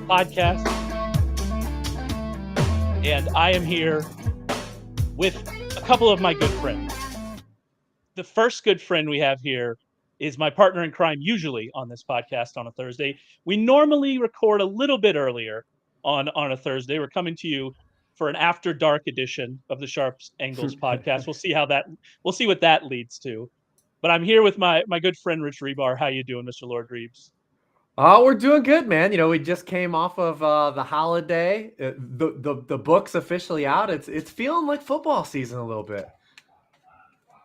podcast. And I am here with a couple of my good friends. The first good friend we have here is my partner in crime, usually on this podcast on a Thursday. We normally record a little bit earlier on a Thursday. We're coming to you for an after dark edition of the Sharps Angles podcast. We'll see what that leads to. But I'm here with my good friend Rich Hribar. How you doing, Mr. Lord Reeves? Oh, we're doing good, man. You know, we just came off of the holiday. The book's officially out. It's feeling like football season a little bit.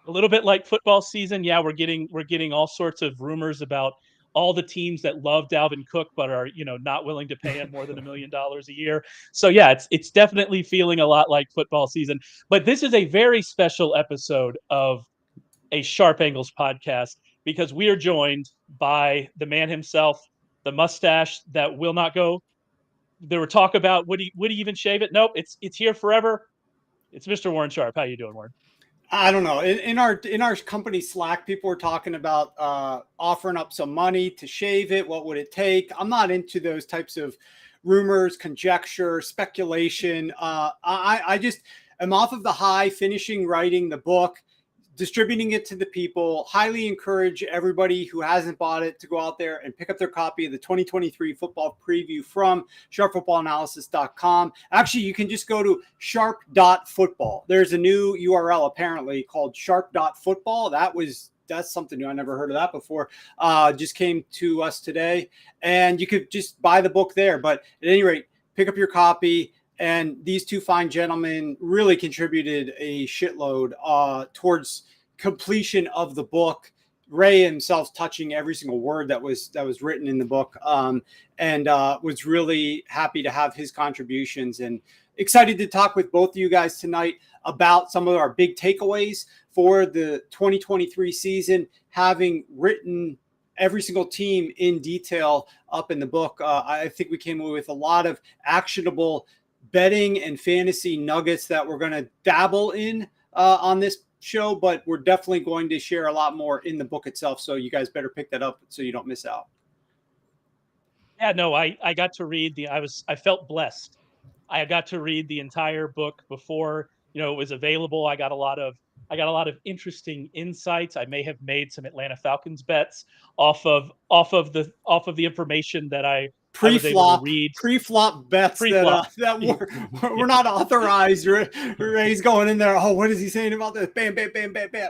A little bit like football season. Yeah, we're getting all sorts of rumors about all the teams that love Dalvin Cook but are, not willing to pay him more than $1 million a year. So yeah, it's definitely feeling a lot like football season. But this is a very special episode of a Sharp Angles podcast because we are joined by the man himself, the mustache that will not go. There were talk about would he even shave it? Nope, it's here forever. It's Mr. Warren Sharp. How you doing, Warren? I don't know. In our company Slack, people were talking about offering up some money to shave it. What would it take? I'm not into those types of rumors, conjecture, speculation. I just am off of the high, finishing writing the book, distributing it to the people. Highly encourage everybody who hasn't bought it to go out there and pick up their copy of the 2023 football preview from sharpfootballanalysis.com. Actually, you can just go to sharp.football. There's a new URL apparently called sharp.football. That's something new. I never heard of that before. Just came to us today, and you could just buy the book there. But at any rate, pick up your copy. And these two fine gentlemen really contributed a shitload towards completion of the book. Ray himself touching every single word that was written in the book, and was really happy to have his contributions, and excited to talk with both of you guys tonight about some of our big takeaways for the 2023 season, having written every single team in detail up in the book. I think we came away with a lot of actionable betting and fantasy nuggets that we're going to dabble in on this show, but we're definitely going to share a lot more in the book itself. So you guys better pick that up so you don't miss out. Yeah, no, I got to read I felt blessed. I got to read the entire book before, it was available. I got a lot of interesting insights. I may have made some Atlanta Falcons bets off of the information that I was able to read. Pre-flop bets that we're not authorized. Ray's going in there. Oh, what is he saying about this? Bam, bam, bam, bam, bam.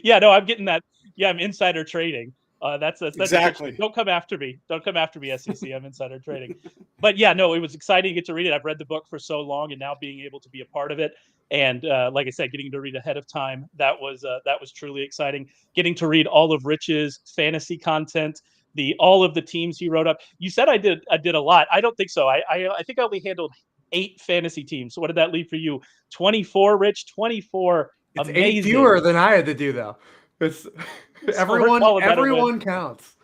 Yeah, no, I'm getting that. Yeah, I'm insider trading. That's exactly. Don't come after me. Don't come after me, SEC. I'm insider trading. But yeah, no, it was exciting to get to read it. I've read the book for so long, and now being able to be a part of it, and like I said, getting to read ahead of time, that was truly exciting. Getting to read all of Rich's fantasy content, all of the teams he wrote up. You said I did a lot. I don't think so. I think I only handled 8 fantasy teams. So what did that leave for you? 24, Rich. 24. It's amazing. 8 fewer than I had to do though. It's everyone counts.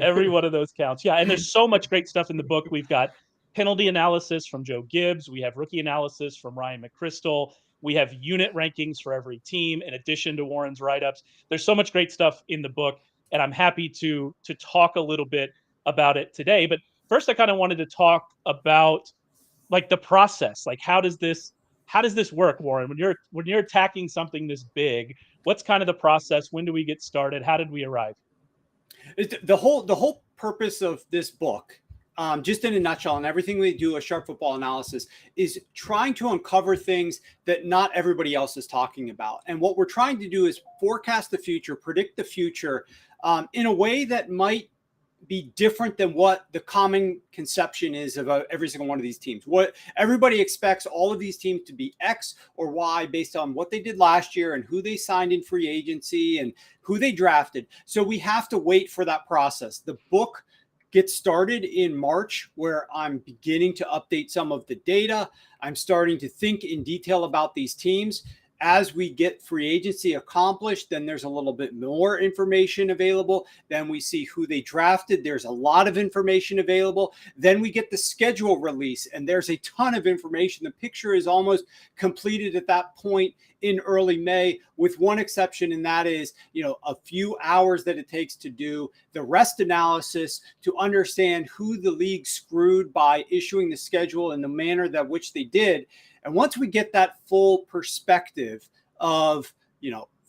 Every one of those counts. Yeah, and there's so much great stuff in the book. We've got penalty analysis from Joe Gibbs. We have rookie analysis from Ryan McChrystal. We have unit rankings for every team in addition to Warren's write-ups. There's so much great stuff in the book, and I'm happy to talk a little bit about it today. But first, I kind of wanted to talk about like the process. Like how does this work, Warren? When you're attacking something this big, what's kind of the process? When do we get started? How did we arrive? The whole purpose of this book, just in a nutshell, and everything we do a Sharp Football Analysis, is trying to uncover things that not everybody else is talking about. And what we're trying to do is forecast the future, predict the future, in a way that might be different than what the common conception is of every single one of these teams. What everybody expects all of these teams to be X or Y based on what they did last year and who they signed in free agency and who they drafted. So we have to wait for that process. The book gets started in March, where I'm beginning to update some of the data. I'm starting to think in detail about these teams. as we get free agency accomplished, then there's a little bit more information available. Then we see who they drafted. There's a lot of information available. Then we get the schedule release, and there's a ton of information. The picture is almost completed at that point in early May, with one exception, and that is, a few hours that it takes to do the rest analysis to understand who the league screwed by issuing the schedule in the manner that which they did. And once we get that full perspective of,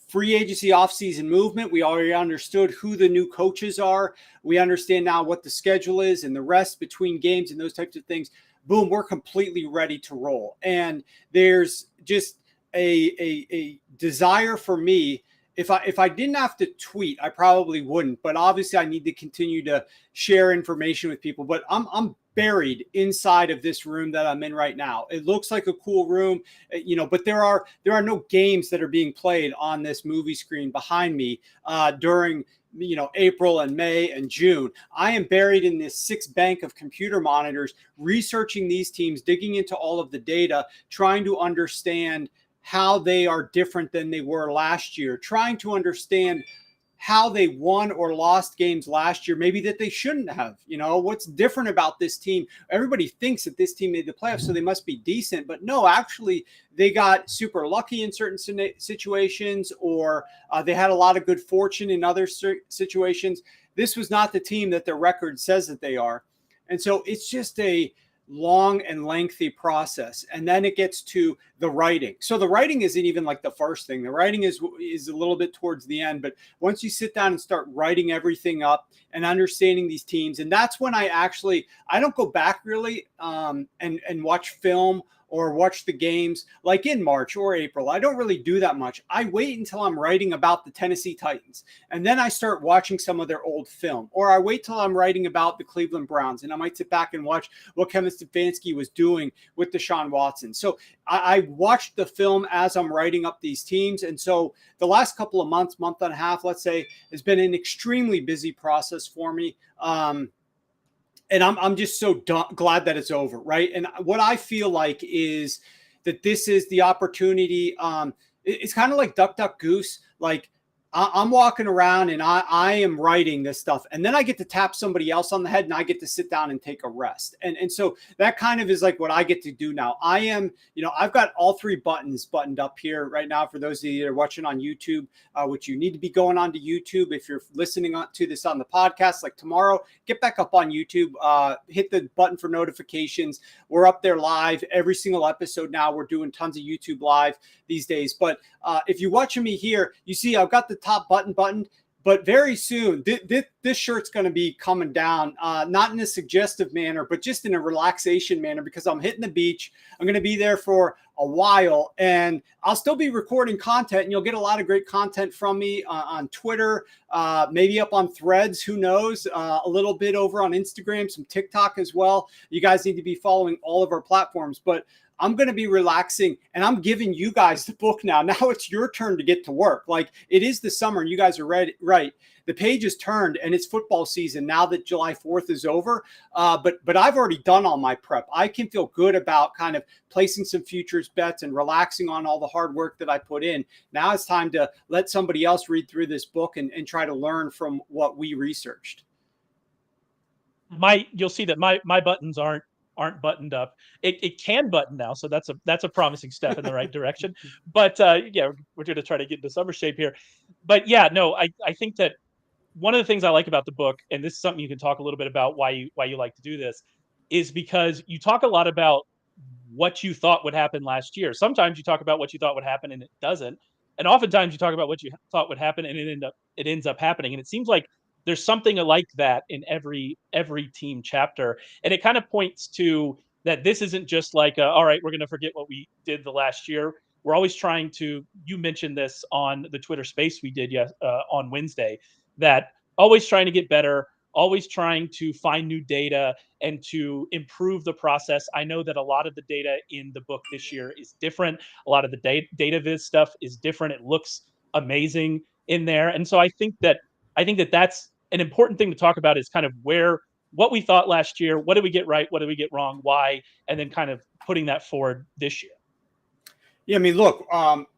free agency offseason movement, we already understood who the new coaches are. We understand now what the schedule is and the rest between games and those types of things. Boom, we're completely ready to roll. And there's just a desire for me. If I didn't have to tweet, I probably wouldn't. But obviously, I need to continue to share information with people. But I'm buried inside of this room that I'm in right now. It looks like a cool room, but there are no games that are being played on this movie screen behind me during April and May and June. I am buried in this 6 bank of computer monitors, researching these teams, digging into all of the data, trying to understand how they are different than they were last year, trying to understand how they won or lost games last year, maybe that they shouldn't have. What's different about this team? Everybody thinks that this team made the playoffs, so they must be decent. But no, actually, they got super lucky in certain situations, or they had a lot of good fortune in other situations. This was not the team that their record says that they are. And so it's just a long and lengthy process. And then it gets to the writing. So the writing isn't even like the first thing. The writing is a little bit towards the end. But once you sit down and start writing everything up and understanding these teams, and that's when I don't go back really and watch film or watch the games like in March or April. I don't really do that much. I wait until I'm writing about the Tennessee Titans, and then I start watching some of their old film. Or I wait till I'm writing about the Cleveland Browns, and I might sit back and watch what Kevin Stefanski was doing with Deshaun Watson. So I watched the film as I'm writing up these teams. And so the last couple of months, month and a half, let's say, has been an extremely busy process for me. And I'm just so glad that it's over, right? And what I feel like is that this is the opportunity. It's kind of like Duck, Duck, Goose. Like I'm walking around and I am writing this stuff, and then I get to tap somebody else on the head and I get to sit down and take a rest. And so that kind of is like what I get to do now. I am, I've got all 3 buttons buttoned up here right now for those of you that are watching on YouTube, which you need to be going on to YouTube. If you're listening to this on the podcast, like tomorrow, get back up on YouTube, hit the button for notifications. We're up there live every single episode now. We're doing tons of YouTube live these days. But if you're watching me here, you see I've got the top button buttoned, but very soon this shirt's going to be coming down, not in a suggestive manner, but just in a relaxation manner, because I'm hitting the beach. I'm going to be there for a while, and I'll still be recording content, and you'll get a lot of great content from me on Twitter, maybe up on Threads, who knows, a little bit over on Instagram, some TikTok as well. You guys need to be following all of our platforms, but I'm going to be relaxing, and I'm giving you guys the book now. Now it's your turn to get to work. Like, it is the summer and you guys are ready, right? The page is turned and it's football season now that July 4th is over. But I've already done all my prep. I can feel good about kind of placing some futures bets and relaxing on all the hard work that I put in. Now it's time to let somebody else read through this book and try to learn from what we researched. You'll see that my buttons aren't buttoned up. It can button now, so that's a promising step in the right direction. But yeah, we're going to try to get into summer shape here. But yeah, no, I think that one of the things I like about the book, and this is something you can talk a little bit about why you like to do this, is because you talk a lot about what you thought would happen last year. Sometimes you talk about what you thought would happen and it doesn't, and oftentimes you talk about what you thought would happen and it ends up happening. And it seems like there's something like that in every team chapter, and it kind of points to that this isn't just like all right, we're going to forget what we did the last year. We're always trying to. You mentioned this on the Twitter space we did on Wednesday, that always trying to get better, always trying to find new data and to improve the process. I know that a lot of the data in the book this year is different. A lot of the data viz stuff is different. It looks amazing in there, and so I think that that's an important thing to talk about, is kind of what we thought last year, what did we get right, what did we get wrong, why, and then kind of putting that forward this year. Yeah, I mean, look,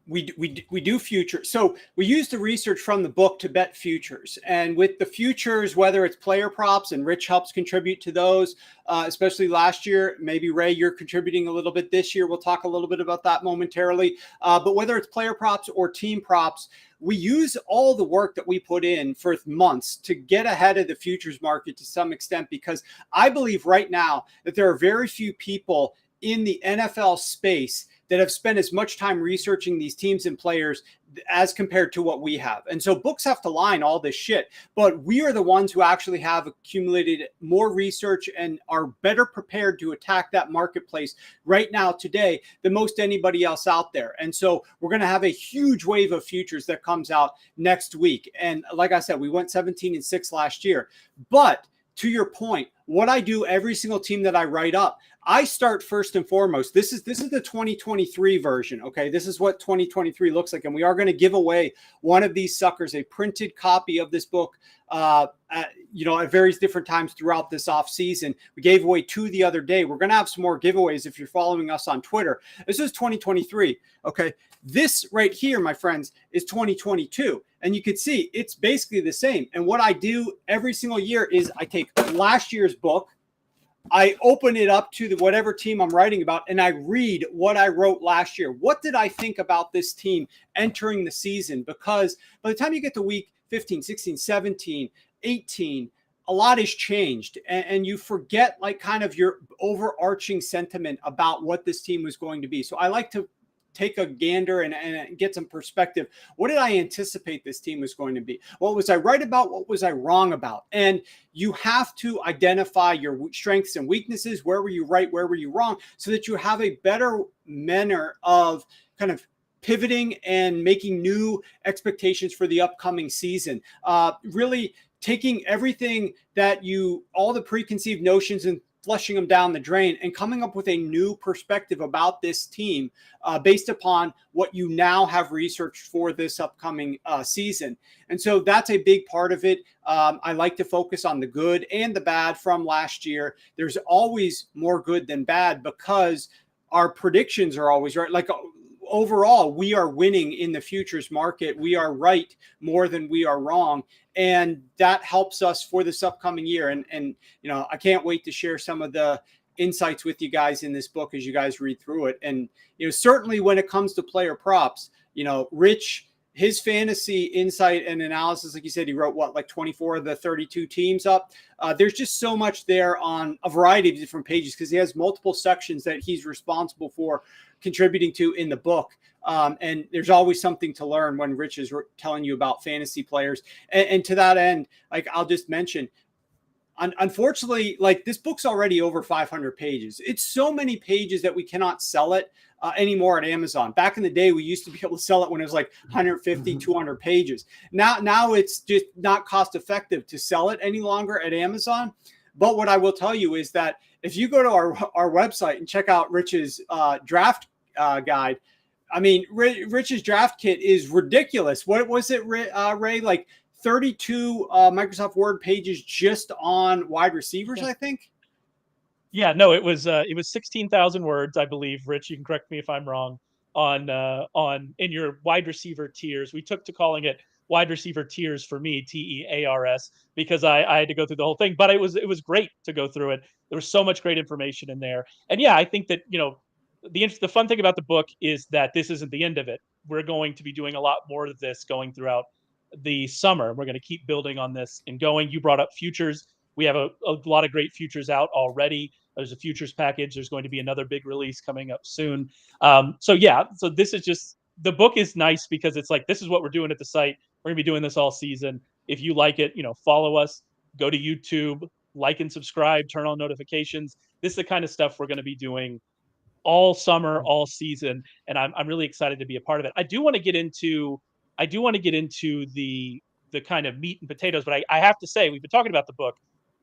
we do futures. So we use the research from the book to bet futures, and with the futures, whether it's player props, and Rich helps contribute to those, especially last year. Maybe Ray, you're contributing a little bit this year. We'll talk a little bit about that momentarily. But whether it's player props or team props, we use all the work that we put in for months to get ahead of the futures market to some extent, because I believe right now that there are very few people in the NFL space that have spent as much time researching these teams and players as compared to what we have. And so books have to line all this shit, but we are the ones who actually have accumulated more research and are better prepared to attack that marketplace right now today than most anybody else out there. And so we're going to have a huge wave of futures that comes out next week. And like I said, we went 17-6 last year, but to your point, what I do every single team that I write up, I start first and foremost. This is the 2023 version. Okay, this is what 2023 looks like, and we are going to give away one of these suckers, a printed copy of this book. At various different times throughout this off season. We gave away 2 the other day. We're going to have some more giveaways if you're following us on Twitter. This is 2023. Okay, this right here, my friends, is 2022. And you can see it's basically the same. And what I do every single year is I take last year's book, I open it up to whatever team I'm writing about, and I read what I wrote last year. What did I think about this team entering the season? Because by the time you get to week 15, 16, 17, 18, a lot has changed, and you forget like kind of your overarching sentiment about what this team was going to be. So I like to take a gander and get some perspective. What did I anticipate this team was going to be? What was I right about? What was I wrong about? And you have to identify your strengths and weaknesses. Where were you right? Where were you wrong? So that you have a better manner of kind of pivoting and making new expectations for the upcoming season. Really taking everything that all the preconceived notions and flushing them down the drain and coming up with a new perspective about this team based upon what you now have researched for this upcoming season. And so that's a big part of it. I like to focus on the good and the bad from last year. There's always more good than bad because our predictions are always right. Like overall, we are winning in the futures market. We are right more than we are wrong. And that helps us for this upcoming year. And I can't wait to share some of the insights with you guys in this book as you guys read through it. And, certainly when it comes to player props, Rich, his fantasy insight and analysis, like you said, he wrote like 24 of the 32 teams up. There's just so much there on a variety of different pages because he has multiple sections that he's responsible for contributing to in the book. And there's always something to learn when Rich is telling you about fantasy players. And to that end, like I'll just mention, unfortunately, like this book's already over 500 pages. It's so many pages that we cannot sell it anymore at Amazon. Back in the day, we used to be able to sell it when it was like 150, 200 pages. Now it's just not cost effective to sell it any longer at Amazon. But what I will tell you is that if you go to our website and check out Rich's draft guide, I mean, Rich's draft kit is ridiculous. What was it, Ray? Like 32 Microsoft Word pages just on wide receivers, I think. Yeah, no, it was 16,000 words, I believe. Rich, you can correct me if I'm wrong. On in your wide receiver tiers, we took to calling it wide receiver tiers for me, TEARS, because I had to go through the whole thing. But it was great to go through it. There was so much great information in there, and yeah, I think that the fun thing about the book is that this isn't the end of it. We're going to be doing a lot more of this going throughout the summer. We're going to keep building on this and going. You brought up futures. We have a lot of great futures out already. There's a futures package. There's going to be another big release coming up soon. So this is just, the book is nice because it's like, this is what we're doing at the site. We're gonna be doing this all season. If you like it, follow us, go to YouTube, like and subscribe, turn on notifications. This is the kind of stuff we're going to be doing all summer, all season, and I'm really excited to be a part of it. I do want to get into the kind of meat and potatoes, but I have to say, we've been talking about the book.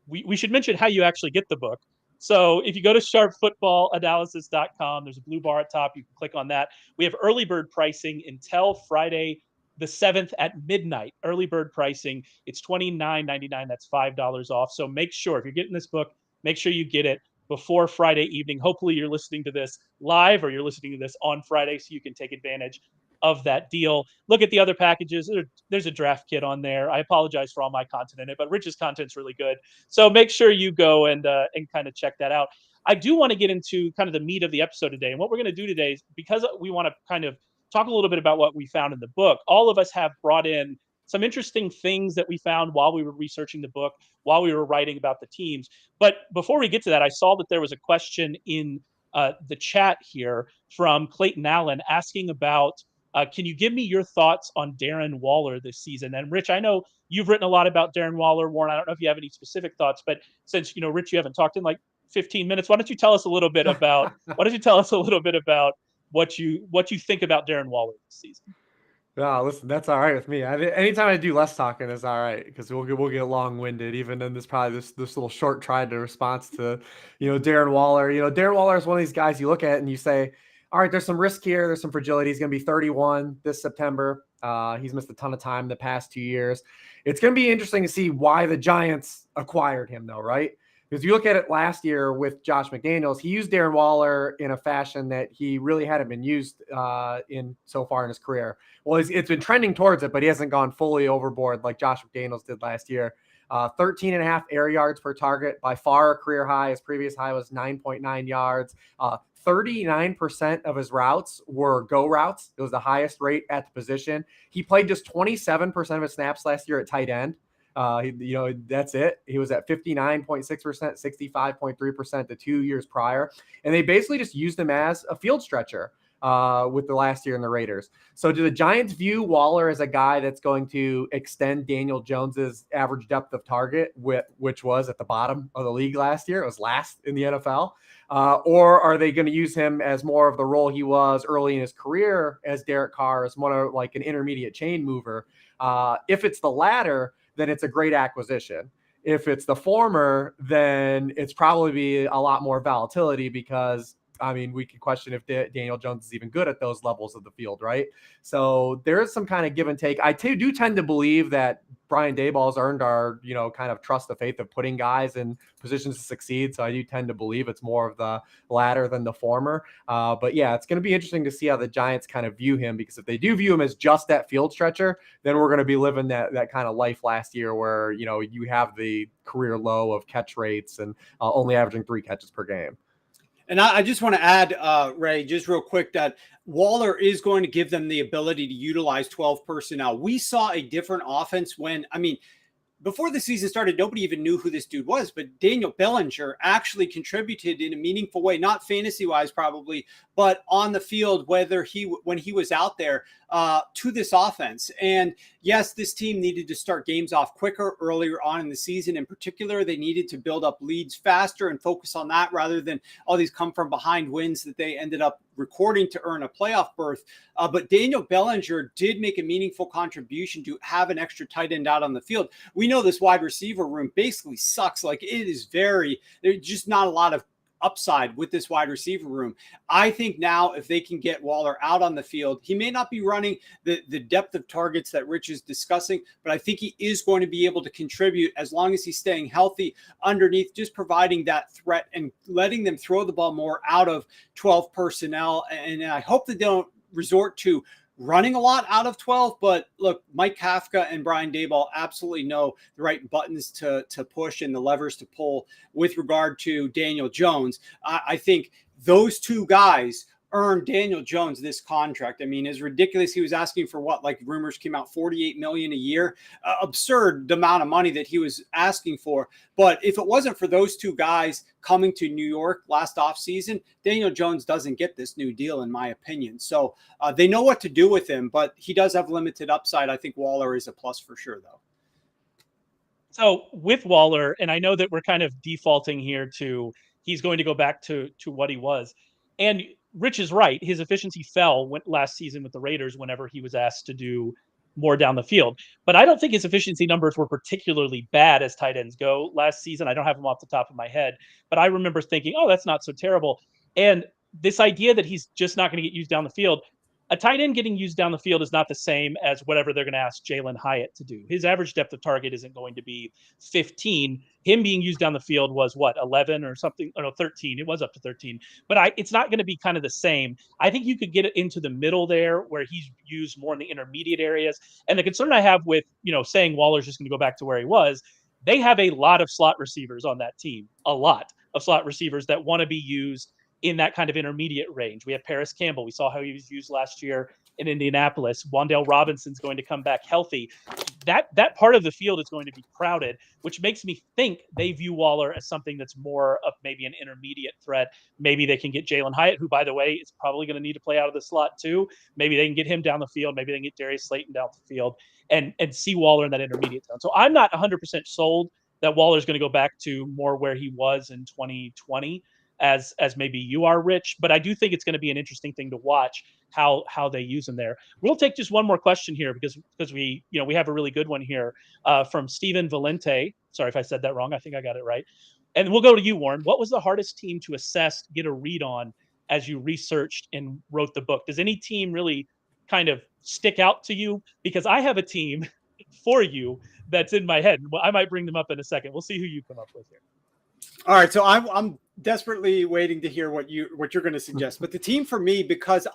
We should mention how you actually get the book. So if you go to sharpfootballanalysis.com, there's a blue bar at top. You can click on that. We have early bird pricing until Friday the 7th at midnight. Early bird pricing. It's $29.99. That's $5 off. So make sure, if you're getting this book, make sure you get it. before Friday evening. Hopefully you're listening to this live or you're listening to this on Friday so you can take advantage of that deal. Look at the other packages. There's a draft kit on there. I apologize for all my content in it, but Rich's content's really good. So make sure you go and kind of check that out. I do want to get into kind of the meat of the episode today. And what we're going to do today is, because we want to kind of talk a little bit about what we found in the book, all of us have brought in some interesting things that we found while we were researching the book, while we were writing about the teams. But before we get to that, I saw that there was a question in the chat here from Clayton Allen asking about, can you give me your thoughts on Darren Waller this season? And Rich, I know you've written a lot about Darren Waller. Warren, I don't know if you have any specific thoughts, but since, Rich, you haven't talked in like 15 minutes, why don't you tell us a little bit about what you think about Darren Waller this season? No, listen, that's all right with me. Anytime I do less talking is all right, because we'll get long winded, even in this little short try to response to, Darren Waller. Darren Waller is one of these guys you look at and you say, all right, there's some risk here, there's some fragility. He's going to be 31 this September. He's missed a ton of time the past 2 years. It's going to be interesting to see why the Giants acquired him, though, right? Because you look at it last year with Josh McDaniels, he used Darren Waller in a fashion that he really hadn't been used in so far in his career. Well, it's been trending towards it, but he hasn't gone fully overboard like Josh McDaniels did last year. 13 and a half air yards per target, by far a career high. His previous high was 9.9 yards. 39% of his routes were go routes. It was the highest rate at the position. He played just 27% of his snaps last year at tight end. That's it. He was at 59.6%, 65.3% the 2 years prior. And they basically just used him as a field stretcher with the last year in the Raiders. So do the Giants view Waller as a guy that's going to extend Daniel Jones's average depth of target, which was at the bottom of the league last year? It was last in the NFL. Or are they going to use him as more of the role he was early in his career as Derek Carr, as one of like an intermediate chain mover? If it's the latter, then it's a great acquisition. If it's the former, then it's probably be a lot more volatility, because we could question if Daniel Jones is even good at those levels of the field, right? So there is some kind of give and take. I do tend to believe that Brian Daboll's earned our, kind of trust the faith of putting guys in positions to succeed. So I do tend to believe it's more of the latter than the former. But yeah, it's going to be interesting to see how the Giants kind of view him, because if they do view him as just that field stretcher, then we're going to be living that kind of life last year where, you have the career low of catch rates and only averaging 3 catches per game. And I just want to add, Ray, just real quick, that Waller is going to give them the ability to utilize 12 personnel. We saw a different offense before the season started, nobody even knew who this dude was, but Daniel Bellinger actually contributed in a meaningful way, not fantasy-wise probably, but on the field, when he was out there, to this offense. And yes, this team needed to start games off quicker earlier on in the season. In particular, they needed to build up leads faster and focus on that rather than all these come from behind wins that they ended up recording to earn a playoff berth. But Daniel Bellinger did make a meaningful contribution to have an extra tight end out on the field. We know this wide receiver room basically sucks. Like, it is there's just not a lot of upside with this wide receiver room. I think now if they can get Waller out on the field, he may not be running the depth of targets that Rich is discussing, but I think he is going to be able to contribute as long as he's staying healthy underneath, just providing that threat and letting them throw the ball more out of 12 personnel. And I hope they don't resort to running a lot out of 12, but look, Mike Kafka and Brian Daboll absolutely know the right buttons to push and the levers to pull with regard to Daniel Jones. I think those two guys earned Daniel Jones this contract. It's ridiculous. He was asking for rumors came out, $48 million a year, absurd the amount of money that he was asking for. But if it wasn't for those two guys coming to New York last offseason, Daniel Jones doesn't get this new deal, in my opinion. So they know what to do with him, but he does have limited upside. I think Waller is a plus for sure, though. So with Waller, and I know that we're kind of defaulting here to he's going to go back to what he was. And Rich is right. His efficiency fell last season with the Raiders whenever he was asked to do more down the field. But I don't think his efficiency numbers were particularly bad as tight ends go last season. I don't have them off the top of my head, but I remember thinking, oh, that's not so terrible. And this idea that he's just not going to get used down the field, a tight end getting used down the field is not the same as whatever they're going to ask Jalen Hyatt to do. His average depth of target isn't going to be 15. Him being used down the field was what, 11 or something? Or no, 13. It was up to 13. But it's not going to be kind of the same. I think you could get it into the middle there where he's used more in the intermediate areas. And the concern I have with, saying Waller's just going to go back to where he was, they have a lot of slot receivers on that team, a lot of slot receivers that want to be used in that kind of intermediate range. We have Paris Campbell. We saw how he was used last year in Indianapolis. Wan'Dale Robinson's going to come back healthy. That part of the field is going to be crowded, which makes me think they view Waller as something that's more of maybe an intermediate threat. Maybe they can get Jalen Hyatt, who, by the way, is probably going to need to play out of the slot too. Maybe they can get him down the field. Maybe they can get Darius Slayton down the field and see Waller in that intermediate zone. So I'm not 100% sold that Waller's going to go back to more where he was in 2020. As maybe you are, Rich, but I do think it's going to be an interesting thing to watch how they use him there. We'll take just one more question here because we have a really good one here from Steven Valente. Sorry if I said that wrong. I think I got it right. And we'll go to you, Warren. What was the hardest team to assess, get a read on as you researched and wrote the book? Does any team really kind of stick out to you? Because I have a team for you that's in my head. Well, I might bring them up in a second. We'll see who you come up with here. All right, so I'm desperately waiting to hear what you're going to suggest. But the team for me, because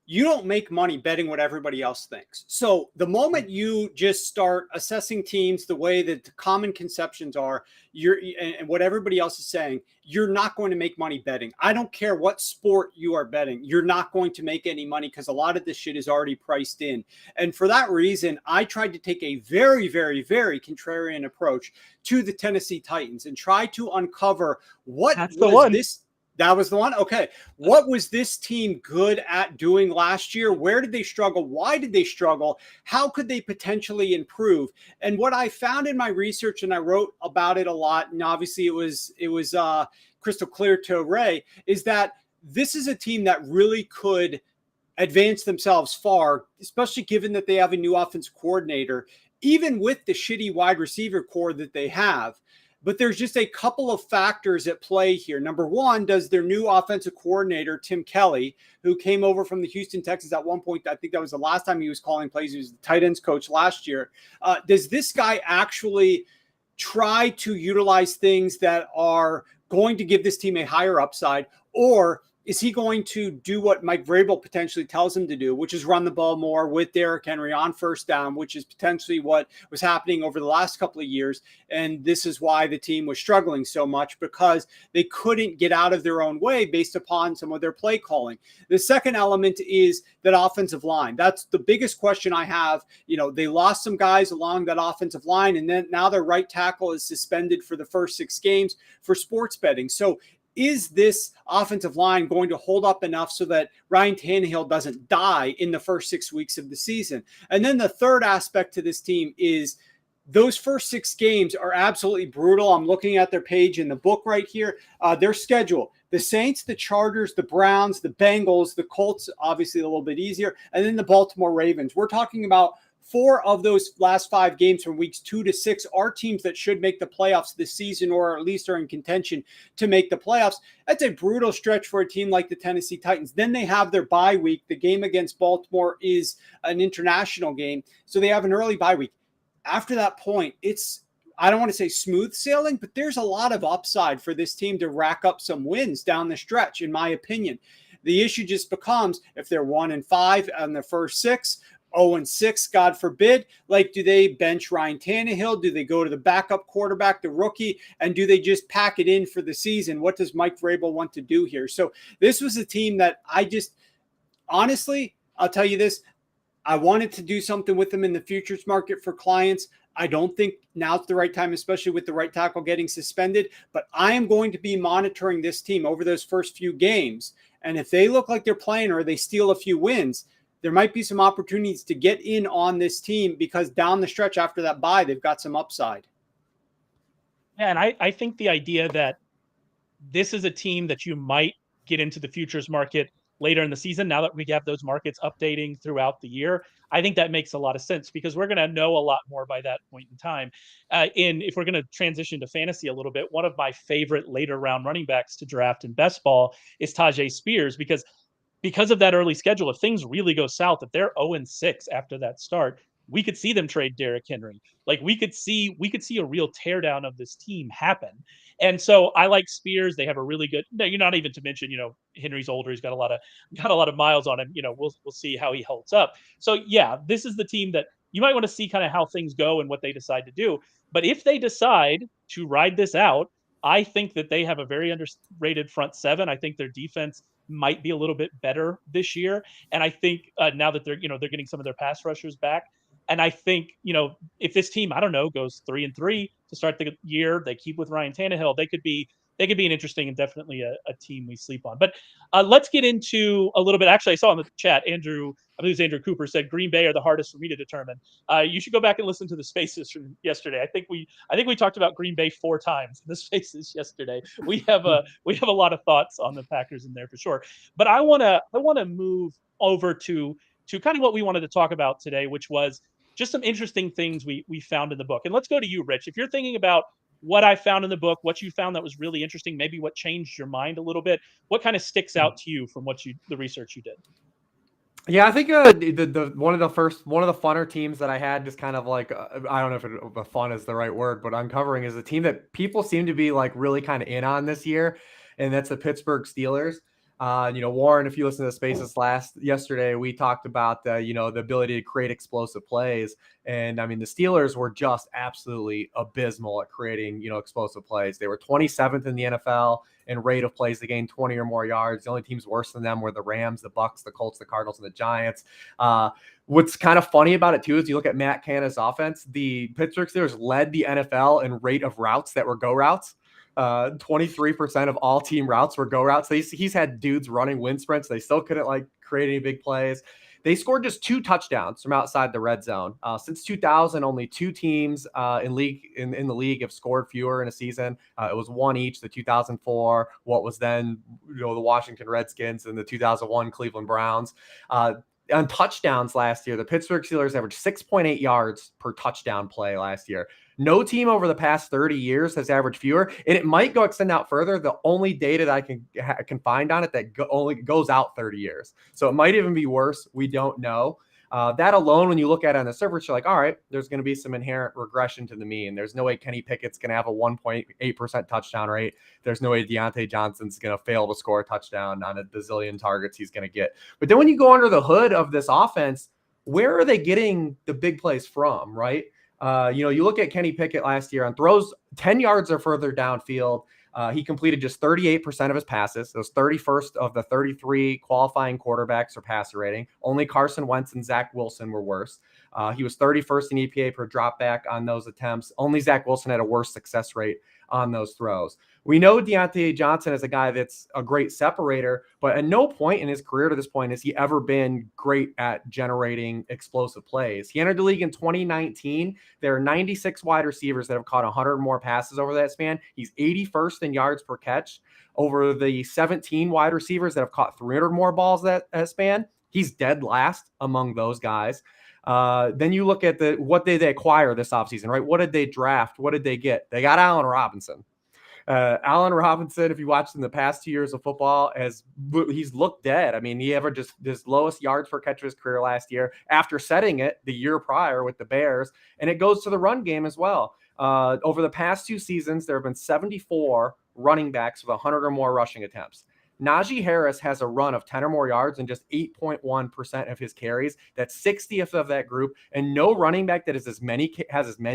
you don't make money betting what everybody else thinks. So the moment you just start assessing teams the way that the common conceptions are, and what everybody else is saying, you're not going to make money betting. I don't care what sport you are betting. You're not going to make any money because a lot of this shit is already priced in. And for that reason, I tried to take a very, very, very contrarian approach to the Tennessee Titans and try to uncover what was this. That was the one? Okay. What was this team good at doing last year? Where did they struggle? Why did they struggle? How could they potentially improve? And what I found in my research, and I wrote about it a lot, and obviously it was crystal clear to Ray, is that this is a team that really could advance themselves far, especially given that they have a new offense coordinator, even with the shitty wide receiver core that they have. But there's just a couple of factors at play here. Number one, does their new offensive coordinator, Tim Kelly, who came over from the Houston Texans at one point, I think that was the last time he was calling plays. He was the tight ends coach last year. Does this guy actually try to utilize things that are going to give this team a higher upside, or is he going to do what Mike Vrabel potentially tells him to do, which is run the ball more with Derrick Henry on first down, which is potentially what was happening over the last couple of years. And this is why the team was struggling so much, because they couldn't get out of their own way based upon some of their play calling. The second element is that offensive line. That's the biggest question I have. They lost some guys along that offensive line, and then now their right tackle is suspended for the first 6 games for sports betting. So is this offensive line going to hold up enough so that Ryan Tannehill doesn't die in the first 6 weeks of the season? And then the third aspect to this team is those first 6 games are absolutely brutal. I'm looking at their page in the book right here. Their schedule: the Saints, the Chargers, the Browns, the Bengals, the Colts, obviously a little bit easier, and then the Baltimore Ravens. We're talking about 4 of those last 5 games from weeks 2 to 6 are teams that should make the playoffs this season, or at least are in contention to make the playoffs. That's a brutal stretch for a team like the Tennessee Titans. Then they have their bye week. The game against Baltimore is an international game, so they have an early bye week. After that point, I don't want to say smooth sailing, but there's a lot of upside for this team to rack up some wins down the stretch, in my opinion. The issue just becomes, if they're 1-5 on the first 6, 0-6, God forbid, do they bench Ryan Tannehill? Do they go to the backup quarterback, the rookie? And do they just pack it in for the season? What does Mike Vrabel want to do here? So this was a team that honestly, I'll tell you this, I wanted to do something with them in the futures market for clients. I don't think now's the right time, especially with the right tackle getting suspended, but I am going to be monitoring this team over those first few games. And if they look like they're playing, or they steal a few wins, there might be some opportunities to get in on this team, because down the stretch after that bye, they've got some upside. Yeah, and I think the idea that this is a team that you might get into the futures market later in the season, now that we have those markets updating throughout the year, I think that makes a lot of sense, because we're going to know a lot more by that point in time. If we're going to transition to fantasy a little bit, one of my favorite later round running backs to draft in best ball is Tajay Spears, because because of that early schedule, if things really go south, if they're 0-6 after that start, we could see them trade Derrick Henry. Like we could see a real teardown of this team happen. And so I like Spears. They have a really good. No, you're not even to mention, Henry's older. He's got a lot of miles on him. We'll see how he holds up. So yeah, this is the team that you might want to see kind of how things go and what they decide to do. But if they decide to ride this out, I think that they have a very underrated front seven. I think their defense might be a little bit better this year. And I think now that they're getting some of their pass rushers back, and I think, if this team, I don't know, goes 3-3 to start the year, they keep with Ryan Tannehill, they could be an interesting and definitely a team we sleep on. But let's get into a little bit. Actually, I saw in the chat, I believe it was Andrew Cooper, said Green Bay are the hardest for me to determine. You should go back and listen to the Spaces from yesterday. I think we talked about Green Bay 4 times in the Spaces yesterday. We have a lot of thoughts on the Packers in there for sure. But I wanna move over to kind of what we wanted to talk about today, which was just some interesting things we found in the book. And let's go to you, Rich. If you're thinking about what I found in the book, what you found that was really interesting, maybe what changed your mind a little bit, what kind of sticks out to you from the research you did? Yeah, I think the one of the funner teams that I had, just kind of like I don't know if fun is the right word, but uncovering, is a team that people seem to be like really kind of in on this year, and that's the Pittsburgh Steelers. Warren, if you listen to the Spaces yesterday, we talked about the ability to create explosive plays. And I mean, the Steelers were just absolutely abysmal at creating, explosive plays. They were 27th in the NFL in rate of plays to gain 20 or more yards. The only teams worse than them were the Rams, the Bucks, the Colts, the Cardinals, and the Giants. What's kind of funny about it too is you look at Matt Canada's offense. The Pittsburgh Steelers led the NFL in rate of routes that were go routes. 23% of all team routes were go routes. He's had dudes running wind sprints. They still couldn't create any big plays. They scored just 2 touchdowns from outside the red zone. Since 2000, only 2 teams in the league have scored fewer in a season. It was 1 each, the 2004, what was then the Washington Redskins, and the 2001 Cleveland Browns. On touchdowns last year, the Pittsburgh Steelers averaged 6.8 yards per touchdown play last year. No team over the past 30 years has averaged fewer, and it might extend out further. The only data that I can find on it that only goes out 30 years. So it might even be worse. We don't know. That alone, when you look at it on the surface, you're like, all right, there's going to be some inherent regression to the mean. There's no way Kenny Pickett's going to have a 1.8% touchdown rate. There's no way Deontay Johnson's going to fail to score a touchdown on a bazillion targets he's going to get. But then when you go under the hood of this offense, where are they getting the big plays from, right? You look at Kenny Pickett last year on throws 10 yards or further downfield. He completed just 38% of his passes. It was 31st of the 33 qualifying quarterbacks for passer rating. Only Carson Wentz and Zach Wilson were worse. He was 31st in EPA per dropback on those attempts. Only Zach Wilson had a worse success rate on those throws. We know Deontay Johnson is a guy that's a great separator, but at no point in his career to this point has he ever been great at generating explosive plays. He entered the league in 2019. There are 96 wide receivers that have caught 100 more passes over that span. He's 81st in yards per catch. Over the 17 wide receivers that have caught 300 more balls that span, he's dead last among those guys. Then you look at what did they acquire this offseason, right? What did they draft? What did they get? They got Allen Robinson. Allen Robinson, if you watched in the past 2 years of football, he's looked dead. I mean, he averaged his lowest yards per catch of his career last year after setting it the year prior with the Bears. And it goes to the run game as well. Over the past 2 seasons, there have been 74 running backs with 100 or more rushing attempts. Najee Harris has a run of 10 or more yards in just 8.1% of his carries. That's 60th of that group. And no running back that has as many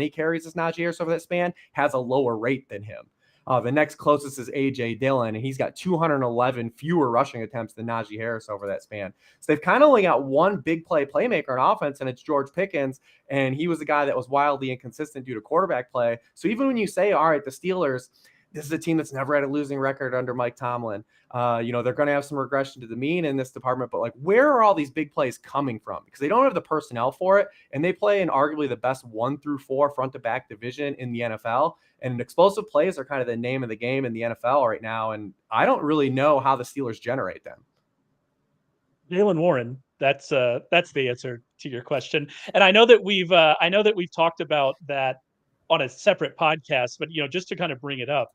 carries as Najee Harris over that span has a lower rate than him. The next closest is A.J. Dillon, and he's got 211 fewer rushing attempts than Najee Harris over that span. So they've kind of only got one big playmaker on offense, and it's George Pickens, and he was the guy that was wildly inconsistent due to quarterback play. So even when you say, all right, the Steelers, this is a team that's never had a losing record under Mike Tomlin. They're going to have some regression to the mean in this department, but where are all these big plays coming from? Because they don't have the personnel for it, and they play in arguably the best 1 through 4 front to back division in the NFL. And explosive plays are kind of the name of the game in the NFL right now, and I don't really know how the Steelers generate them. Jaylen Warren, that's the answer to your question. And I know that we've talked about that on a separate podcast, but just to kind of bring it up,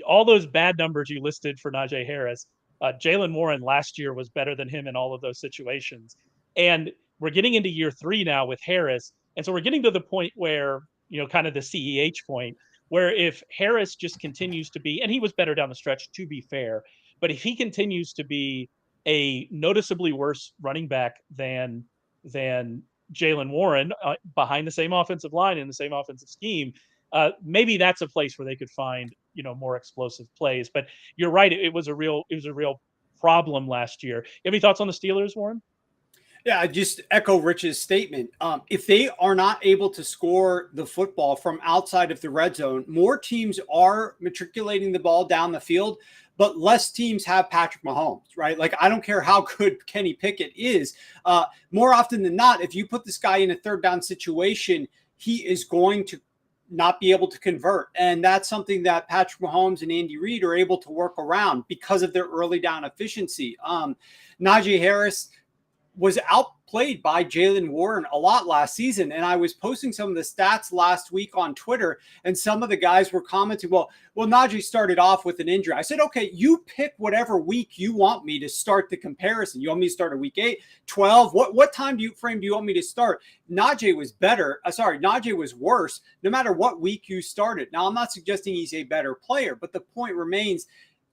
all those bad numbers you listed for Najee Harris, Jalen Warren last year was better than him in all of those situations. And we're getting into year 3 now with Harris. And so we're getting to the point where, kind of the CEH point, where if Harris just continues to be, and he was better down the stretch, to be fair, but if he continues to be a noticeably worse running back than Jalen Warren behind the same offensive line in the same offensive scheme, maybe that's a place where they could find more explosive plays. But you're right; it was a real problem last year. Any thoughts on the Steelers, Warren? Yeah, I just echo Rich's statement. If they are not able to score the football from outside of the red zone, more teams are matriculating the ball down the field, but less teams have Patrick Mahomes, right? Like, I don't care how good Kenny Pickett is. More often than not, if you put this guy in a third down situation, he is going to not be able to convert. And that's something that Patrick Mahomes and Andy Reid are able to work around because of their early down efficiency. Najee Harris was outplayed by Jalen Warren a lot last season. And I was posting some of the stats last week on Twitter, and some of the guys were commenting, well, Najee started off with an injury. I said, okay, you pick whatever week you want me to start the comparison. You want me to start at week 8, 12? What time frame do you want me to start? Najee was better. Najee was worse no matter what week you started. Now, I'm not suggesting he's a better player, but the point remains,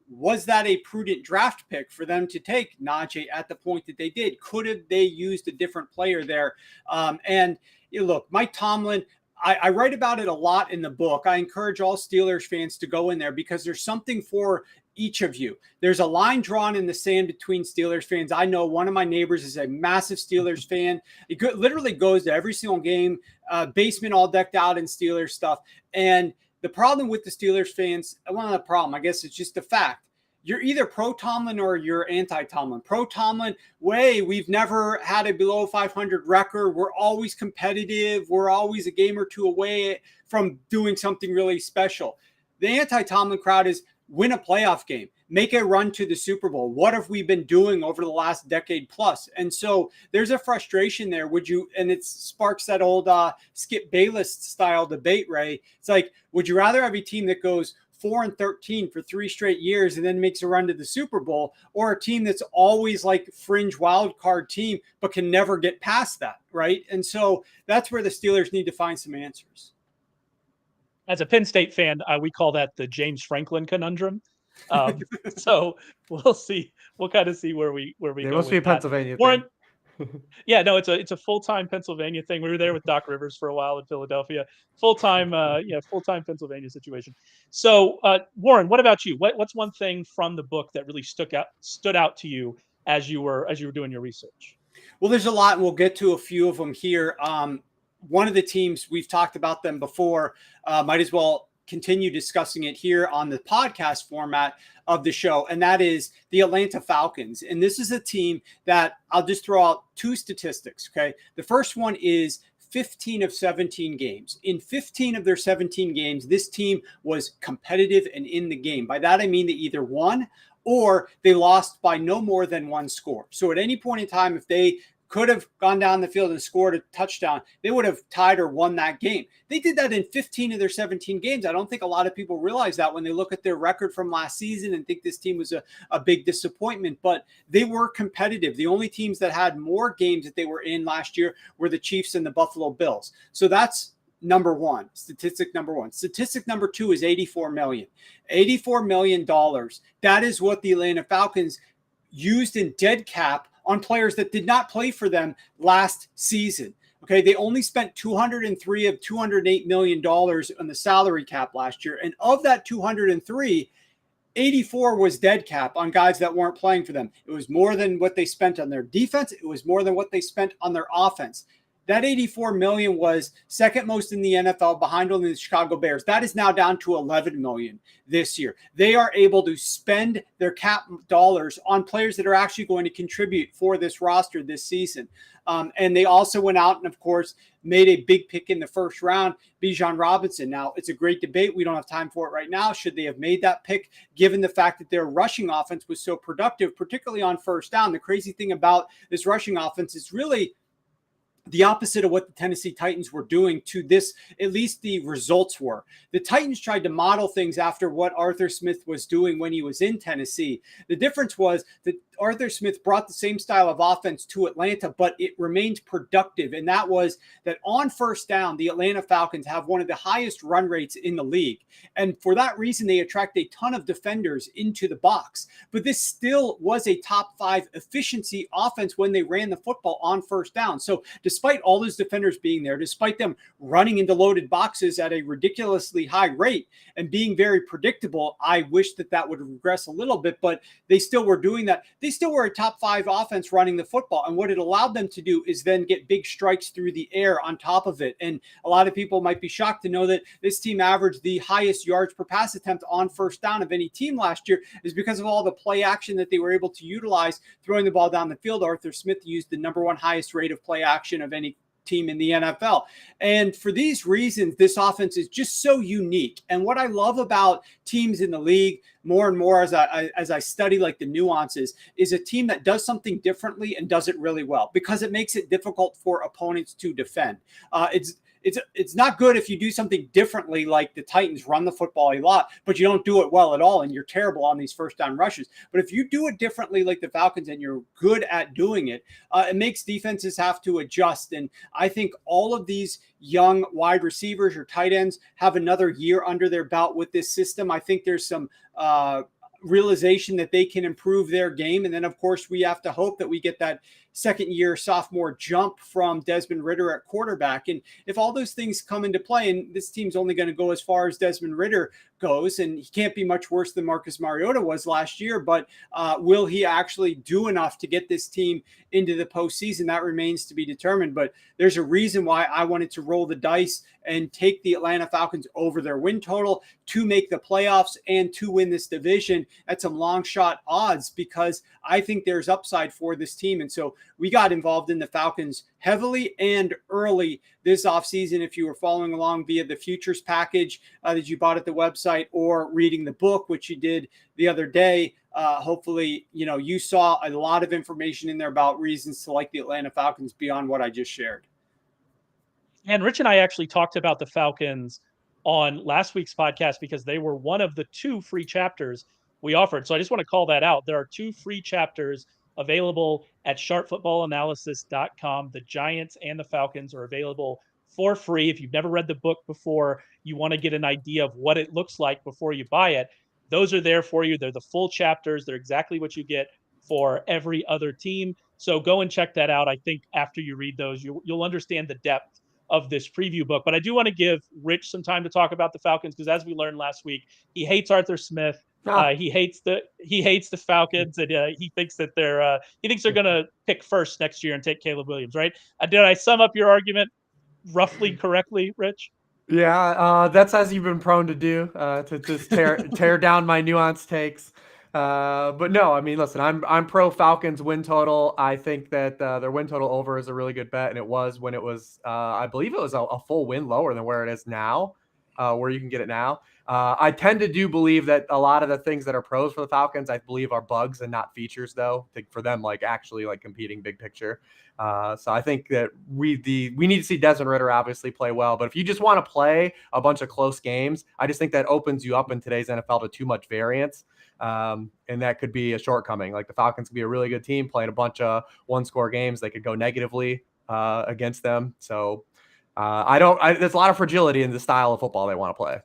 was that a prudent draft pick for them to take Najee at the point that they did? Could have they used a different player there? And look, Mike Tomlin, I write about it a lot in the book. I encourage all Steelers fans to go in there because there's something for each of you. There's a line drawn in the sand between Steelers fans. I know one of my neighbors is a massive Steelers fan. It literally goes to every single game, basement all decked out in Steelers stuff. And the problem with the Steelers fans, well, not a problem, I guess it's just a fact. You're either pro-Tomlin or you're anti-Tomlin. Pro-Tomlin, we've never had a below 500 record. We're always competitive. We're always a game or two away from doing something really special. The anti-Tomlin crowd is win a playoff game, make a run to the Super Bowl. What have we been doing over the last decade plus? And so there's a frustration there. And it sparks that old Skip Bayless style debate, Ray. It's like, would you rather have a team that goes 4-13 for 3 straight years and then makes a run to the Super Bowl, or a team that's always like fringe wild card team, but can never get past that, right? And so that's where the Steelers need to find some answers. As a Penn State fan, we call that the James Franklin conundrum. So we'll see. We'll kind of see where we go. It must be a Pennsylvania thing. Warren, yeah, no, it's a full-time Pennsylvania thing. We were there with Doc Rivers for a while in Philadelphia. Full-time Pennsylvania situation. So, Warren, what about you? What's one thing from the book that really stood out to you as you were doing your research? Well, there's a lot, and we'll get to a few of them here. One of the teams, we've talked about them before, might as well continue discussing it here on the podcast format of the show, and that is the Atlanta Falcons. And this is a team that I'll just throw out 2 statistics, okay? The first one is 15 of 17 games. In 15 of their 17 games, this team was competitive and in the game. By that, I mean they either won or they lost by no more than 1 score. So at any point in time, if they could have gone down the field and scored a touchdown, they would have tied or won that game. They did that in 15 of their 17 games. I don't think a lot of people realize that when they look at their record from last season and think this team was a big disappointment, but they were competitive. The only teams that had more games that they were in last year were the Chiefs and the Buffalo Bills. So that's number one, statistic number one. Statistic number 2 is $84 million. $84 million. That is what the Atlanta Falcons used in dead cap on players that did not play for them last season. Okay, they only spent $203 of $208 million on the salary cap last year. And of that 203, 84 was dead cap on guys that weren't playing for them. It was more than what they spent on their defense. It was more than what they spent on their offense. That $84 million was second most in the NFL, behind only the Chicago Bears. That is now down to $11 million this year. They are able to spend their cap dollars on players that are actually going to contribute for this roster this season. And they also went out and, of course, made a big pick in the first round, Bijan Robinson. Now, it's a great debate. We don't have time for it right now. Should they have made that pick, given the fact that their rushing offense was so productive, particularly on first down? The crazy thing about this rushing offense is really the opposite of what the Tennessee Titans were doing to this, at least the results were. The Titans tried to model things after what Arthur Smith was doing when he was in Tennessee. The difference was that Arthur Smith brought the same style of offense to Atlanta, but it remained productive. And that was that on first down, the Atlanta Falcons have one of the highest run rates in the league. And for that reason, they attract a ton of defenders into the box. But this still was a top 5 efficiency offense when they ran the football on first down. So despite all those defenders being there, despite them running into loaded boxes at a ridiculously high rate and being very predictable, I wish that would regress a little bit, but they still were doing that. They still were a top 5 offense running the football. And what it allowed them to do is then get big strikes through the air on top of it. And a lot of people might be shocked to know that this team averaged the highest yards per pass attempt on first down of any team last year, is because of all the play action that they were able to utilize throwing the ball down the field. Arthur Smith used the number 1 highest rate of play action of any team in the NFL. And for these reasons, this offense is just so unique. And what I love about teams in the league more and more as I study like the nuances is a team that does something differently and does it really well, because it makes it difficult for opponents to defend. It's not good if you do something differently, like the Titans run the football a lot, but you don't do it well at all and you're terrible on these first down rushes. But if you do it differently like the Falcons and you're good at doing it, it makes defenses have to adjust. And I think all of these young wide receivers or tight ends have another year under their belt with this system. I think there's some realization that they can improve their game. And then, of course, we have to hope that we get that second-year sophomore jump from Desmond Ridder at quarterback. And if all those things come into play, and this team's only going to go as far as Desmond Ridder goes, and he can't be much worse than Marcus Mariota was last year, but will he actually do enough to get this team into the postseason? That remains to be determined. But there's a reason why I wanted to roll the dice and take the Atlanta Falcons over their win total to make the playoffs and to win this division at some long shot odds, because I think there's upside for this team. And so we got involved in the Falcons heavily and early this offseason. If you were following along via the futures package that you bought at the website or reading the book, which you did the other day, hopefully, you saw a lot of information in there about reasons to like the Atlanta Falcons beyond what I just shared. And Rich and I actually talked about the Falcons on last week's podcast because they were one of the 2 free chapters we offered. So I just want to call that out. There are 2 free chapters available at sharpfootballanalysis.com. The Giants and the Falcons are available for free. If you've never read the book before, you want to get an idea of what it looks like before you buy it, those are there for you. They're the full chapters. They're exactly what you get for every other team. So go and check that out. I think after you read those, you'll understand the depth of this preview book. But I do want to give Rich some time to talk about the Falcons, because as we learned last week, he hates Arthur Smith. He hates the Falcons, and he thinks that they're going to pick first next year and take Caleb Williams, right? Did I sum up your argument roughly correctly, Rich? Yeah, that's as you've been prone to do, to just tear down my nuanced takes. But no, I mean, listen, I'm pro Falcons win total. I think that their win total over is a really good bet, and it was when it was, I believe it was a full win lower than where it is now, where you can get it now. I tend to believe that a lot of the things that are pros for the Falcons, I believe, are bugs and not features, though, for them, like actually like competing big picture. So I think that we need to see Desmond Ridder obviously play well. But if you just want to play a bunch of close games, I just think that opens you up in today's NFL to too much variance. And that could be a shortcoming. Like the Falcons could be a really good team playing a bunch of one-score games. They could go negatively against them. So there's a lot of fragility in the style of football they want to play.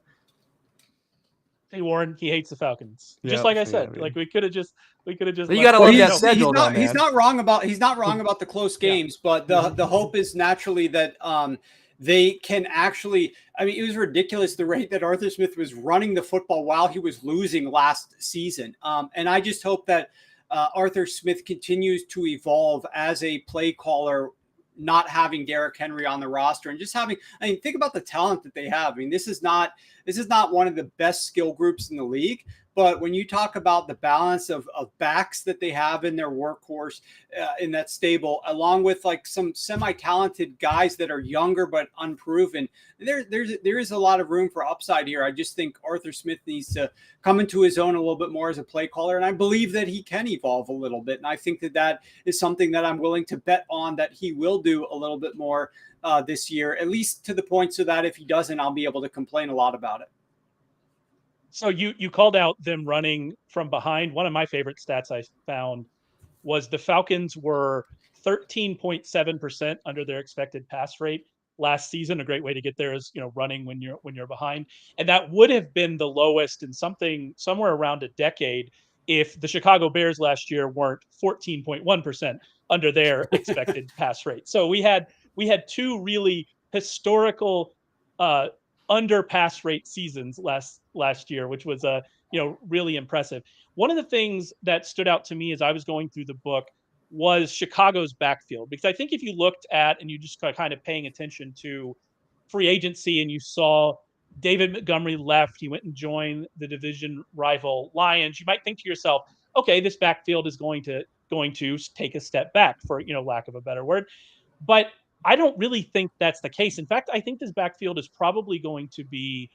Hey, Warren, he hates the Falcons. Just like I said, like we could have just. You got to love that schedule, he's not wrong about the close games, but the hope is naturally that they can actually. I mean, it was ridiculous the rate that Arthur Smith was running the football while he was losing last season, and I just hope that Arthur Smith continues to evolve as a play caller, not having Derrick Henry on the roster and just having, I mean, think about the talent that they have. I mean, this is not one of the best skill groups in the league, But when you talk about the balance of backs that they have in their workhorse in that stable, along with like some semi-talented guys that are younger but unproven, there is a lot of room for upside here. I just think Arthur Smith needs to come into his own a little bit more as a play caller, and I believe that he can evolve a little bit. And I think that is something that I'm willing to bet on that he will do a little bit more this year, at least to the point so that if he doesn't, I'll be able to complain a lot about it. So you called out them running from behind. One of my favorite stats I found was the Falcons were 13.7% under their expected pass rate last season. A great way to get there is, running when you're behind. And that would have been the lowest in somewhere around a decade if the Chicago Bears last year weren't 14.1% under their expected pass rate. So we had two really historical under pass rate seasons last year, which was really impressive. One of the things that stood out to me as I was going through the book was Chicago's backfield, because I think if you looked at and you just kind of paying attention to free agency and you saw David Montgomery left, he went and joined the division rival Lions, you might think to yourself, okay, this backfield is going to take a step back, for lack of a better word. But I don't really think that's the case. In fact, I think this backfield is probably going to be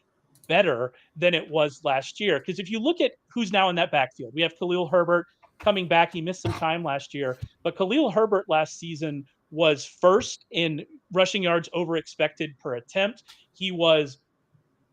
better than it was last year. Because if you look at who's now in that backfield, we have Khalil Herbert coming back. He missed some time last year, but Khalil Herbert last season was first in rushing yards over expected per attempt. He was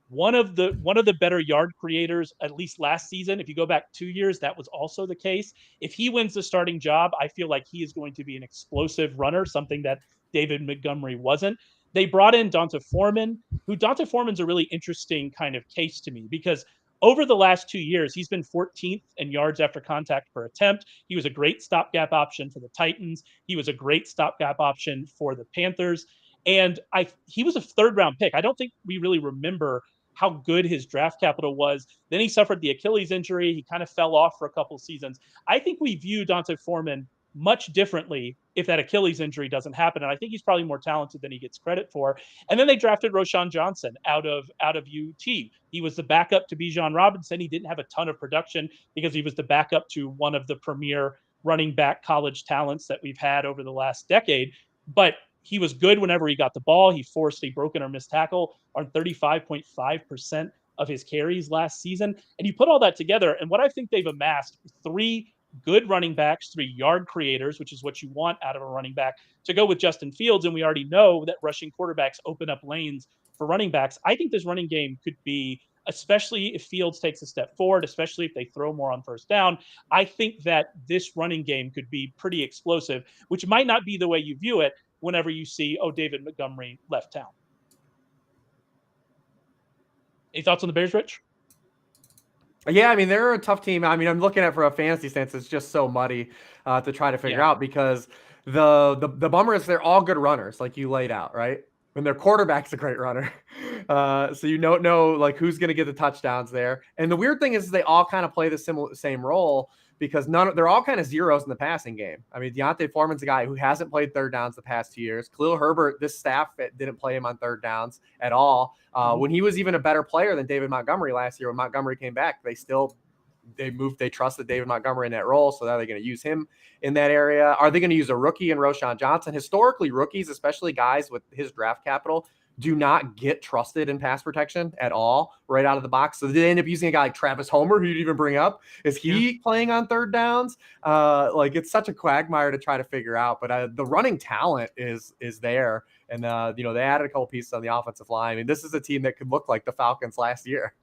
one of the better yard creators, at least last season. If you go back 2 years, that was also the case. If he wins the starting job, I feel like he is going to be an explosive runner, something that David Montgomery wasn't. They brought in D'Onta Foreman, who D'Onta Foreman's a really interesting kind of case to me, because over the last 2 years, he's been 14th in yards after contact per attempt. He was a great stopgap option for the Titans. He was a great stopgap option for the Panthers. And he was a third-round pick. I don't think we really remember how good his draft capital was. Then he suffered the Achilles injury. He kind of fell off for a couple of seasons. I think we view D'Onta Foreman much differently if that Achilles injury doesn't happen. And I think he's probably more talented than he gets credit for. And then they drafted Roschon Johnson out of UT. He was the backup to Bijan Robinson. He didn't have a ton of production because he was the backup to one of the premier running back college talents that we've had over the last decade. But he was good whenever he got the ball. He forced a broken or missed tackle on 35.5% of his carries last season. And you put all that together, and what I think they've amassed, 3 good running backs, 3 yard creators, which is what you want out of a running back, to go with Justin Fields. And we already know that rushing quarterbacks open up lanes for running backs. I think this running game could be, especially if Fields takes a step forward, especially if they throw more on first down, I think that this running game could be pretty explosive, which might not be the way you view it whenever you see, David Montgomery left town. Any thoughts on the Bears, Rich? Yeah, I mean, they're a tough team. I mean, I'm looking at from a fantasy stance, it's just so muddy to try to figure out, because the bummer is they're all good runners, like you laid out, right? And their quarterback's a great runner. So you don't know like who's going to get the touchdowns there. And the weird thing is they all kind of play the same role, because they're all kind of zeros in the passing game. I mean, D'Onta Foreman's a guy who hasn't played third downs the past 2 years. Khalil Herbert, this staff didn't play him on third downs at all. When he was even a better player than David Montgomery last year, when Montgomery came back, they trusted David Montgomery in that role. So now they're going to use him in that area. Are they going to use a rookie in Roschon Johnson? Historically, rookies, especially guys with his draft capital, do not get trusted in pass protection at all right out of the box. So they end up using a guy like Travis Homer, who you'd even bring up. Is he playing on third downs? Like, it's such a quagmire to try to figure out, but the running talent is there. And, they added a couple pieces on the offensive line. I mean, this is a team that could look like the Falcons last year.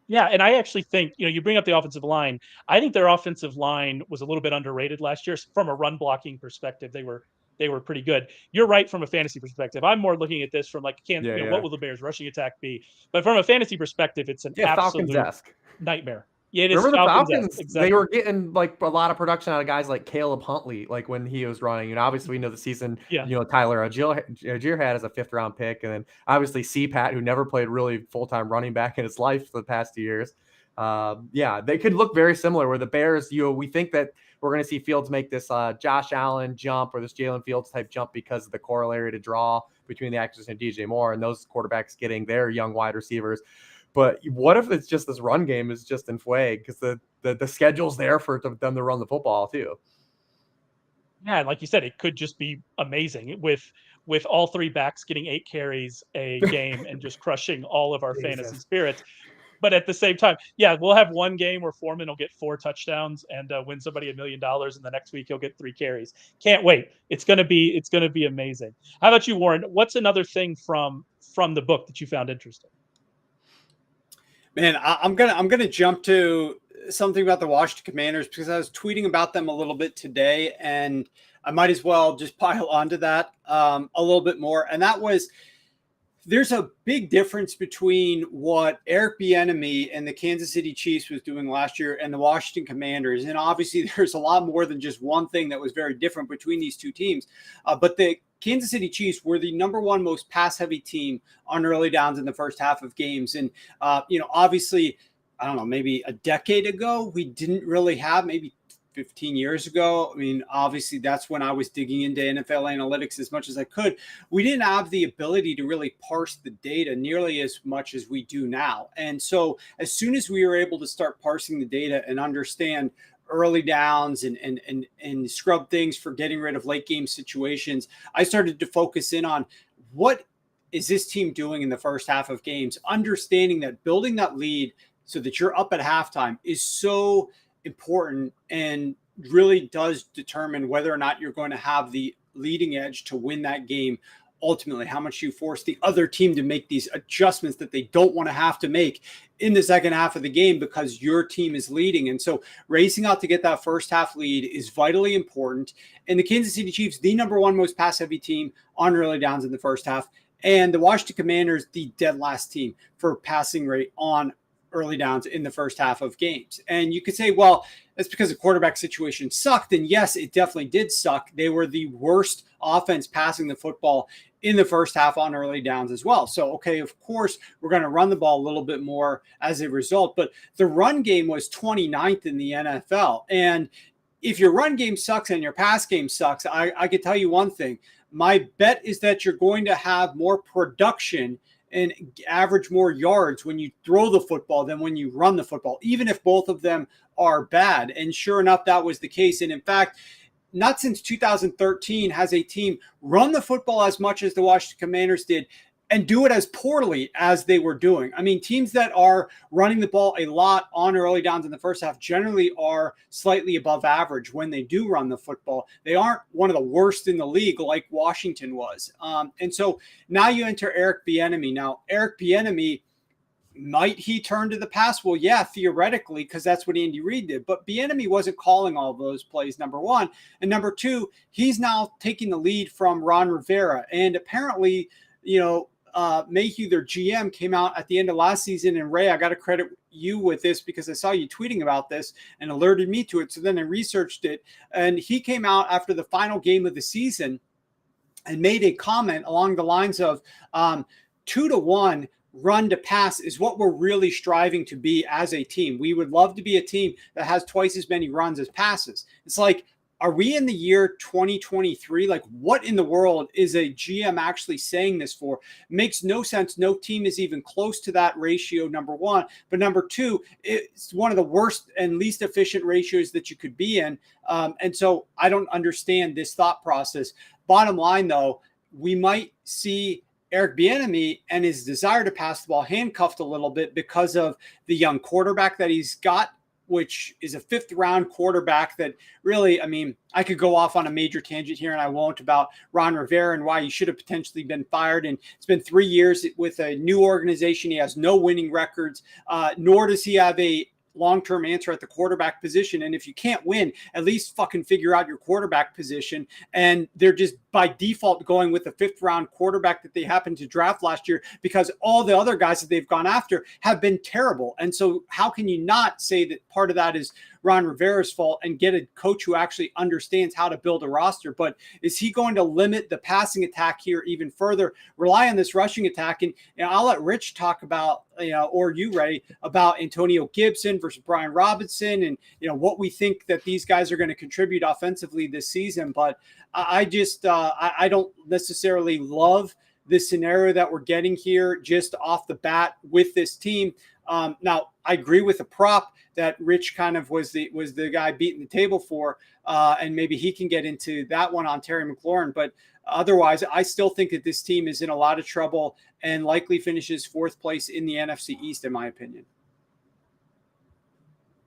Yeah, and I actually think, you bring up the offensive line. I think their offensive line was a little bit underrated last year from a run blocking perspective. They were pretty good. You're right from a fantasy perspective. I'm more looking at this from like, what will the Bears rushing attack be? But from a fantasy perspective, it's an absolute Falcons-esque nightmare. Yeah, it is. Remember the Falcons? Exactly. They were getting like a lot of production out of guys like Caleb Huntley, like when he was running. And obviously, we know the season. Tyler Algier had as a 5th round pick, and then obviously CPAT, who never played really full time running back in his life for the past 2 years. They could look very similar. Where the Bears, we think that we're going to see Fields make this Josh Allen jump or this Jalen Fields type jump because of the corollary to draw between the acquisition of DJ Moore and those quarterbacks getting their young wide receivers. But what if it's just this run game is just in flag because the schedule's there for them to run the football too. Yeah, and like you said, it could just be amazing with all three backs getting 8 carries a game and just crushing all of our fantasy Jesus. spirits. But at the same time, yeah, we'll have one game where Foreman will get 4 touchdowns and win somebody $1 million, and the next week he'll get 3 carries. Can't wait. It's gonna be amazing. How about you, Warren? What's another thing from the book that you found interesting? Man, I'm gonna jump to something about the Washington Commanders because I was tweeting about them a little bit today, and I might as well just pile onto that a little bit more. And that was, there's a big difference between what Eric Bieniemy and the Kansas City Chiefs was doing last year and the Washington Commanders. And obviously, there's a lot more than just one thing that was very different between these two teams. But the Kansas City Chiefs were the number one most pass-heavy team on early downs in the first half of games. And, obviously, I don't know, maybe a decade ago, we didn't really have, maybe 15 years ago. I mean, obviously, that's when I was digging into NFL analytics as much as I could. We didn't have the ability to really parse the data nearly as much as we do now. And so as soon as we were able to start parsing the data and understand early downs and scrub things for getting rid of late game situations, I started to focus in on what is this team doing in the first half of games, understanding that building that lead so that you're up at halftime is so important and really does determine whether or not you're going to have the leading edge to win that game. Ultimately, how much you force the other team to make these adjustments that they don't want to have to make in the second half of the game because your team is leading. And so racing out to get that first half lead is vitally important. And the Kansas City Chiefs, the number one most pass heavy team on early downs in the first half, and the Washington Commanders, the dead last team for passing rate on early downs in the first half of games. And you could say, well, that's because the quarterback situation sucked. And yes, it definitely did suck. They were the worst offense passing the football in the first half on early downs as well. So, okay, of course, we're going to run the ball a little bit more as a result. But the run game was 29th in the NFL. And if your run game sucks and your pass game sucks, I can tell you one thing. My bet is that you're going to have more production and average more yards when you throw the football than when you run the football, even if both of them are bad. And sure enough, that was the case. And in fact, not since 2013 has a team run the football as much as the Washington Commanders did and do it as poorly as they were doing. I mean, teams that are running the ball a lot on early downs in the first half generally are slightly above average when they do run the football. They aren't one of the worst in the league like Washington was. And so now you enter Eric Bieniemy. Now, Eric Bieniemy, might he turn to the pass? Well, yeah, theoretically, because that's what Andy Reid did. But Bieniemy wasn't calling all those plays, number one. And number two, he's now taking the lead from Ron Rivera. And apparently, Mayhew, their GM, came out at the end of last season, and Ray, I got to credit you with this because I saw you tweeting about this and alerted me to it. So then I researched it, and he came out after the final game of the season and made a comment along the lines of 2-1 run to pass is what we're really striving to be as a team. We would love to be a team that has twice as many runs as passes. It's like, are we in the year 2023? Like, what in the world is a GM actually saying this for? Makes no sense. No team is even close to that ratio, number one. But number two, it's one of the worst and least efficient ratios that you could be in. And so I don't understand this thought process. Bottom line, though, we might see Eric Bieniemy and his desire to pass the ball handcuffed a little bit because of the young quarterback that he's got, which is a 5th round quarterback that really, I mean, I could go off on a major tangent here and I won't about Ron Rivera and why he should have potentially been fired. And it's been 3 years with a new organization. He has no winning records, nor does he have a long-term answer at the quarterback position. And if you can't win, at least fucking figure out your quarterback position. And they're just by default going with the 5th round quarterback that they happened to draft last year because all the other guys that they've gone after have been terrible. And so how can you not say that part of that is Ron Rivera's fault and get a coach who actually understands how to build a roster? But is he going to limit the passing attack here even further, rely on this rushing attack? And I'll let Rich talk about, or you, Ray, about Antonio Gibson versus Brian Robinson and, what we think that these guys are going to contribute offensively this season. But I just, I don't necessarily love the scenario that we're getting here just off the bat with this team. Now, I agree with the prop that Rich kind of was the guy beating the table for, and maybe he can get into that one on Terry McLaurin. But otherwise, I still think that this team is in a lot of trouble and likely finishes fourth place in the NFC East, in my opinion.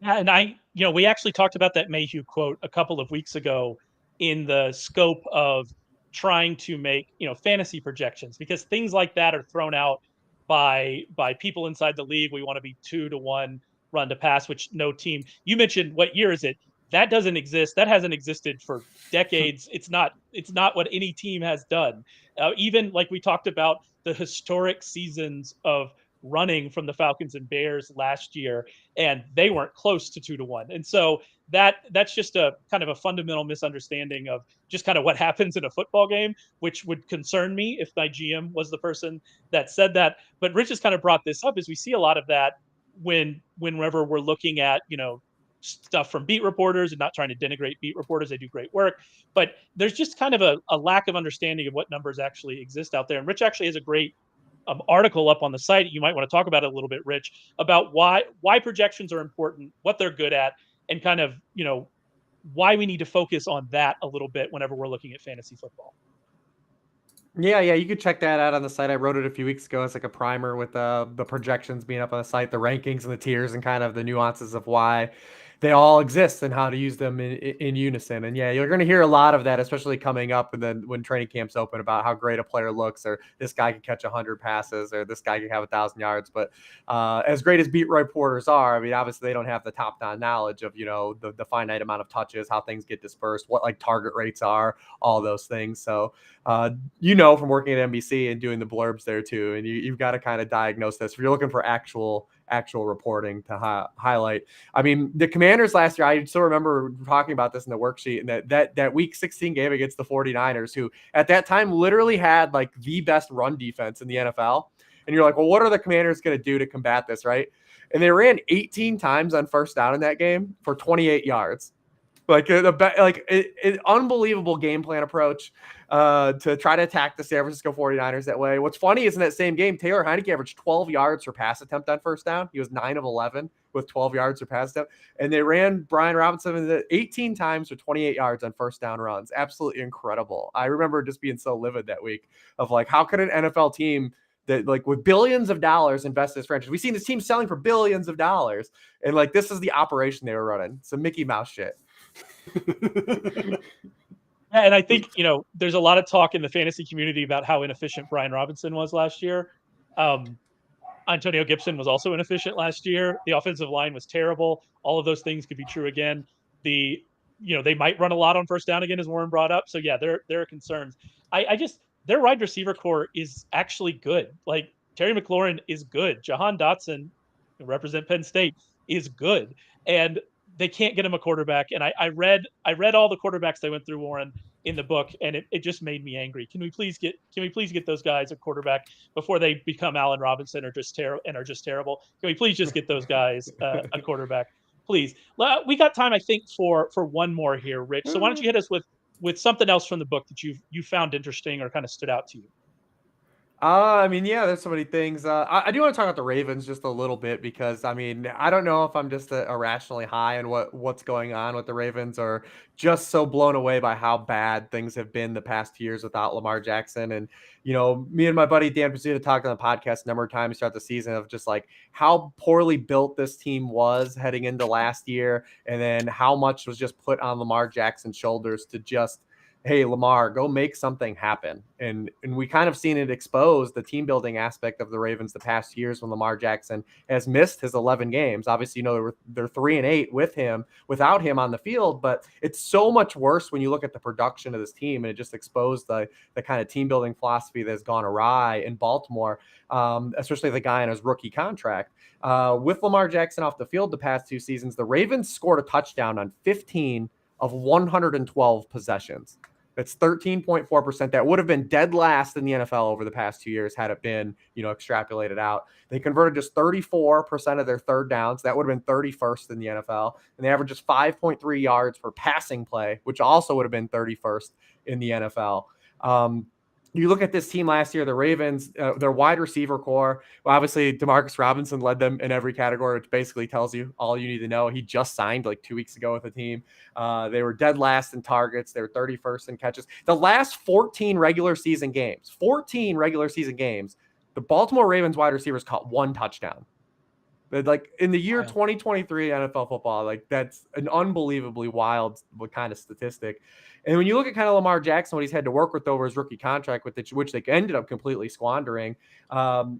Yeah, and we actually talked about that Mayhew quote a couple of weeks ago in the scope of trying to make, fantasy projections, because things like that are thrown out by people inside the league. We want to be 2-1 run to pass, which no team. You mentioned, what year is it? That doesn't exist. That hasn't existed for decades. It's not what any team has done. Even like we talked about the historic seasons of running from the Falcons and Bears last year, and they weren't close to 2-1. And so that's just a kind of a fundamental misunderstanding of just kind of what happens in a football game, which would concern me if my GM was the person that said that. But Rich has kind of brought this up, is we see a lot of that whenever we're looking at, stuff from beat reporters, and not trying to denigrate beat reporters. They do great work, but there's just kind of a lack of understanding of what numbers actually exist out there. And Rich actually has a great article up on the site. You might want to talk about it a little bit, Rich, about why projections are important, what they're good at, and kind of, why we need to focus on that a little bit whenever we're looking at fantasy football. Yeah, you could check that out on the site. I wrote it a few weeks ago. It's like a primer with the projections being up on the site, the rankings and the tiers, and kind of the nuances of why they all exist and how to use them in unison. And yeah, you're going to hear a lot of that, especially coming up, and then when training camps open, about how great a player looks, or this guy can catch 100 passes, or this guy can have 1,000 yards. But as great as beat reporters are, I mean, obviously they don't have the top-down knowledge of, the finite amount of touches, how things get dispersed, what like target rates are, all those things. So, from working at NBC and doing the blurbs there too, and you've got to kind of diagnose this if you're looking for actual reporting to highlight. I mean, the Commanders last year, I still remember talking about this in the worksheet, and that week 16 game against the 49ers, who at that time literally had like the best run defense in the NFL. And you're like, well, what are the Commanders going to do to combat this, right? And they ran 18 times on first down in that game for 28 yards. Like an unbelievable game plan approach to try to attack the San Francisco 49ers that way. What's funny is in that same game, Taylor Heinicke averaged 12 yards per pass attempt on first down. He was 9 of 11 with 12 yards per pass attempt. And they ran Brian Robinson 18 times for 28 yards on first down runs. Absolutely incredible. I remember just being so livid that week of like, how could an NFL team that like with billions of dollars invest in this franchise? We've seen this team selling for billions of dollars. And like, this is the operation they were running. Some Mickey Mouse shit. And I think, there's a lot of talk in the fantasy community about how inefficient Brian Robinson was last year. Antonio Gibson was also inefficient last year. The offensive line was terrible. All of those things could be true again. They might run a lot on first down again, as Warren brought up. So yeah, there are concerns. Their wide receiver core is actually good. Like, Terry McLaurin is good. Jahan Dotson, represent Penn State, is good. And they can't get him a quarterback. And I read all the quarterbacks they went through, Warren, in the book, and it just made me angry. Can we please get those guys a quarterback before they become Allen Robinson or just terrible? Can we please just get those guys a quarterback, please? We got time, I think, for one more here, Rich. So why don't you hit us with something else from the book that you found interesting or kind of stood out to you? I mean, yeah, there's so many things. I do want to talk about the Ravens just a little bit, because I mean, I don't know if I'm just irrationally high on what's going on with the Ravens, or just so blown away by how bad things have been the past 2 years without Lamar Jackson. And, me and my buddy Dan Pizzuta talked on the podcast a number of times throughout the season of just like how poorly built this team was heading into last year, and then how much was just put on Lamar Jackson's shoulders to just, hey, Lamar, go make something happen. And we kind of seen it expose the team building aspect of the Ravens the past years when Lamar Jackson has missed his 11 games. Obviously, they're 3-8 without him on the field, but it's so much worse when you look at the production of this team, and it just exposed the kind of team building philosophy that's gone awry in Baltimore, especially the guy on his rookie contract. With Lamar Jackson off the field the past 2 seasons, the Ravens scored a touchdown on 15 of 112 possessions. That's 13.4%. That would have been dead last in the NFL over the past 2 years had it been, extrapolated out. They converted just 34% of their third downs. That would have been 31st in the NFL. And they averaged just 5.3 yards per passing play, which also would have been 31st in the NFL. you look at this team last year, the Ravens, their wide receiver core, well, obviously Demarcus Robinson led them in every category, which basically tells you all you need to know. He just signed like 2 weeks ago with the team. They were dead last in targets. They were 31st in catches. The last 14 regular season games, the Baltimore Ravens wide receivers caught 1 touchdown. Like in the year 2023 NFL football, like that's an unbelievably wild kind of statistic. And when you look at kind of Lamar Jackson, what he's had to work with over his rookie contract, which they ended up completely squandering,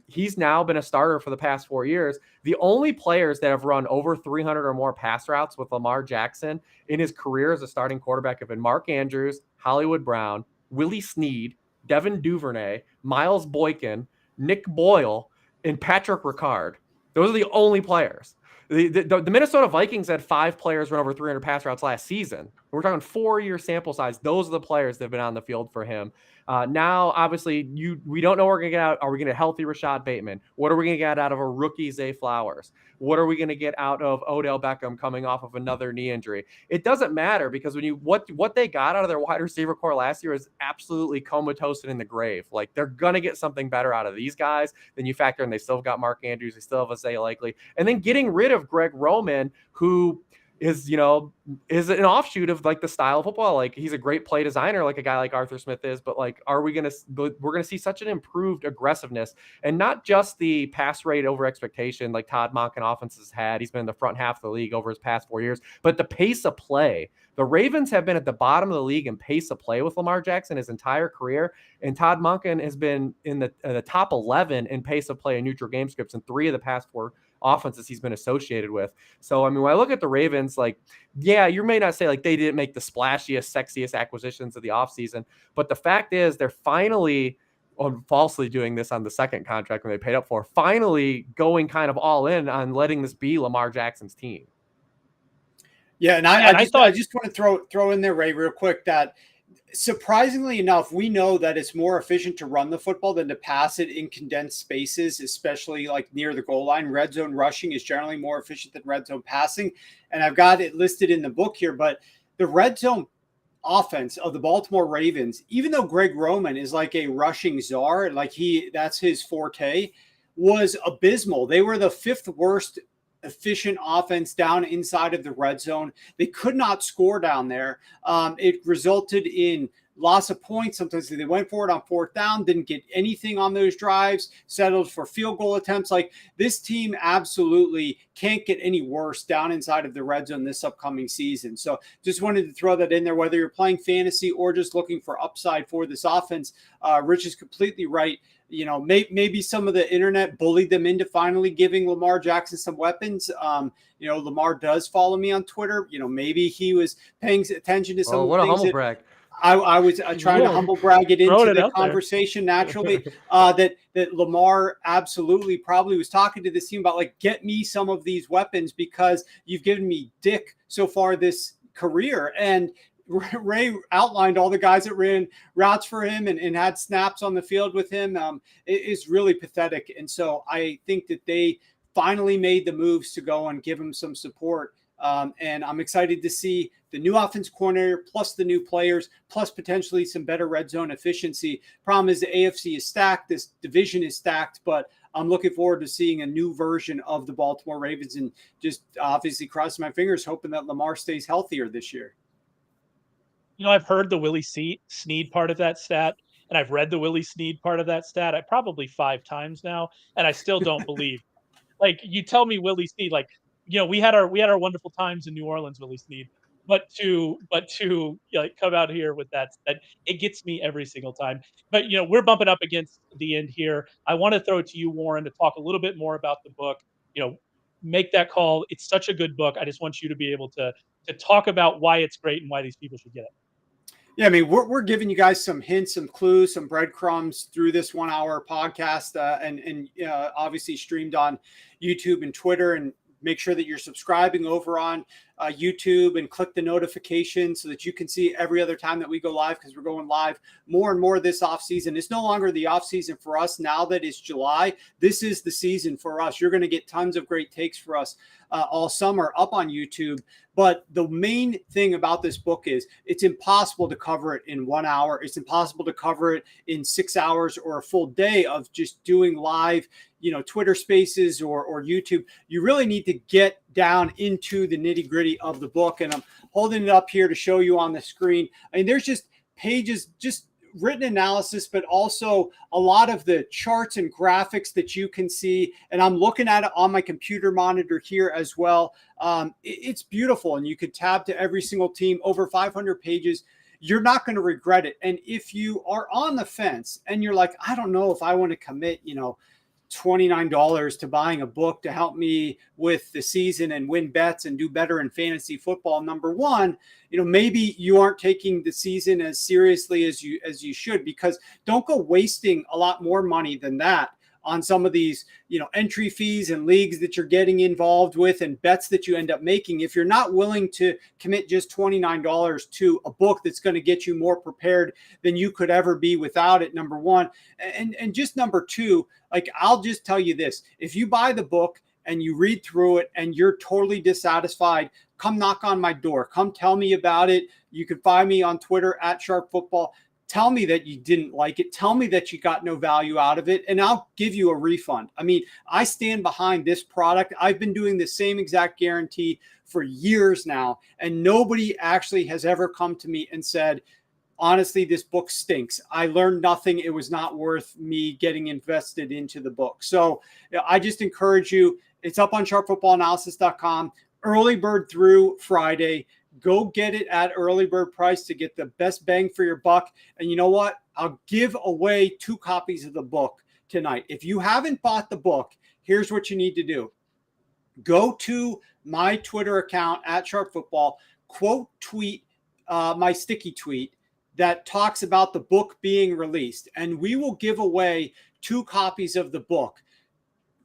he's now been a starter for the past 4 years. The only players that have run over 300 or more pass routes with Lamar Jackson in his career as a starting quarterback have been Mark Andrews, Hollywood Brown, Willie Snead, Devin Duvernay, Miles Boykin, Nick Boyle, and Patrick Ricard. Those are the only players. The Minnesota Vikings had 5 players run over 300 pass routes last season. We're talking 4-year sample size. Those are the players that have been on the field for him. Now, obviously, we don't know what we're going to get out. Are we going to healthy Rashad Bateman? What are we going to get out of a rookie Zay Flowers? What are we going to get out of Odell Beckham coming off of another knee injury? It doesn't matter because when what they got out of their wide receiver core last year is absolutely comatose and in the grave. Like they're going to get something better out of these guys. Then you factor in they still got Mark Andrews, they still have Isaiah Likely, and then getting rid of Greg Roman, who is an offshoot of like the style of football. Like he's a great play designer, like a guy like Arthur Smith is, but like, we're going to see such an improved aggressiveness and not just the pass rate over expectation like Todd Monken offenses had. He's been in the front half of the league over his past 4 years, but the pace of play. The Ravens have been at the bottom of the league in pace of play with Lamar Jackson his entire career. And Todd Monken has been in the top 11 in pace of play and neutral game scripts in 3 of the past 4 offenses he's been associated with. So, I mean, when I look at the Ravens, like, yeah, you may not say like they didn't make the splashiest, sexiest acquisitions of the offseason, but the fact is they're finally falsely doing this on the second contract when they paid up for, finally going kind of all in on letting this be Lamar Jackson's team. Yeah, and I just want to throw in there, Ray, real quick, that surprisingly enough, we know that it's more efficient to run the football than to pass it in condensed spaces, especially like near the goal line. Red zone rushing is generally more efficient than red zone passing. And I've got it listed in the book here, but the red zone offense of the Baltimore Ravens, even though Greg Roman is like a rushing czar, like that's his forte, was abysmal. They were the 5th worst efficient offense down inside of the red zone. They could not score down there. It resulted in loss of points. Sometimes they went for it on 4th down, didn't get anything on those drives, settled for field goal attempts. Like this team absolutely can't get any worse down inside of the red zone this upcoming season. So just wanted to throw that in there, whether you're playing fantasy or just looking for upside for this offense. Rich is completely right. Maybe some of the internet bullied them into finally giving Lamar Jackson some weapons. Lamar does follow me on Twitter. Maybe he was paying attention to some what things a humble brag. I was trying to humble brag it into the conversation naturally. That Lamar absolutely probably was talking to this team about like, get me some of these weapons because you've given me dick so far this career. And Ray outlined all the guys that ran routes for him and had snaps on the field with him. It is really pathetic. And so I think that they finally made the moves to go and give him some support. And I'm excited to see the new offense coordinator plus the new players, plus potentially some better red zone efficiency. Problem is the AFC is stacked. This division is stacked, but I'm looking forward to seeing a new version of the Baltimore Ravens and just obviously crossing my fingers, hoping that Lamar stays healthier this year. I've heard the Willie Snead part of that stat, and I've read the Willie Snead part of that stat probably 5 times now, and I still don't believe. Like, you tell me Willie Snead, like, we had our wonderful times in New Orleans, Willie Snead, but to come out here with that, it gets me every single time. But we're bumping up against the end here. I want to throw it to you, Warren, to talk a little bit more about the book. Make that call. It's such a good book. I just want you to be able to talk about why it's great and why these people should get it. Yeah, I mean, we're giving you guys some hints, some clues, some breadcrumbs through this 1-hour podcast, and obviously streamed on YouTube and Twitter. And make sure that you're subscribing over on YouTube and click the notification so that you can see every other time that we go live, because we're going live more and more this off season. It's no longer the off season for us now that it's July. This is the season for us. You're going to get tons of great takes for us all summer up on YouTube. But the main thing about this book is it's impossible to cover it in 1 hour. It's impossible to cover it in 6 hours or a full day of just doing live, Twitter spaces or YouTube. You really need to get down into the nitty gritty of the book. And I'm holding it up here to show you on the screen. I mean, there's just pages, just written analysis, but also a lot of the charts and graphics that you can see. And I'm looking at it on my computer monitor here as well. It's beautiful. And you could tab to every single team, over 500 pages. You're not going to regret it. And if you are on the fence and you're like, I don't know if I want to commit, $29 to buying a book to help me with the season and win bets and do better in fantasy football. Number one, maybe you aren't taking the season as seriously as you should, because don't go wasting a lot more money than that on some of these, entry fees and leagues that you're getting involved with and bets that you end up making. If you're not willing to commit just $29 to a book that's going to get you more prepared than you could ever be without it, number one. And just number two, I'll just tell you this, if you buy the book and you read through it and you're totally dissatisfied, come knock on my door. Come tell me about it. You can find me on Twitter @SharpFootball. Tell me that you didn't like it. Tell me that you got no value out of it, and I'll give you a refund. I mean, I stand behind this product. I've been doing the same exact guarantee for years now, and nobody actually has ever come to me and said, honestly, this book stinks. I learned nothing. It was not worth me getting invested into the book. So I just encourage you. It's up on sharpfootballanalysis.com. Early bird through Friday. Go get it at early bird price to get the best bang for your buck. And you know what? I'll give away 2 copies of the book tonight. If you haven't bought the book, here's what you need to do. Go to my Twitter account @SharpFootball, quote tweet my sticky tweet that talks about the book being released, and we will give away 2 copies of the book.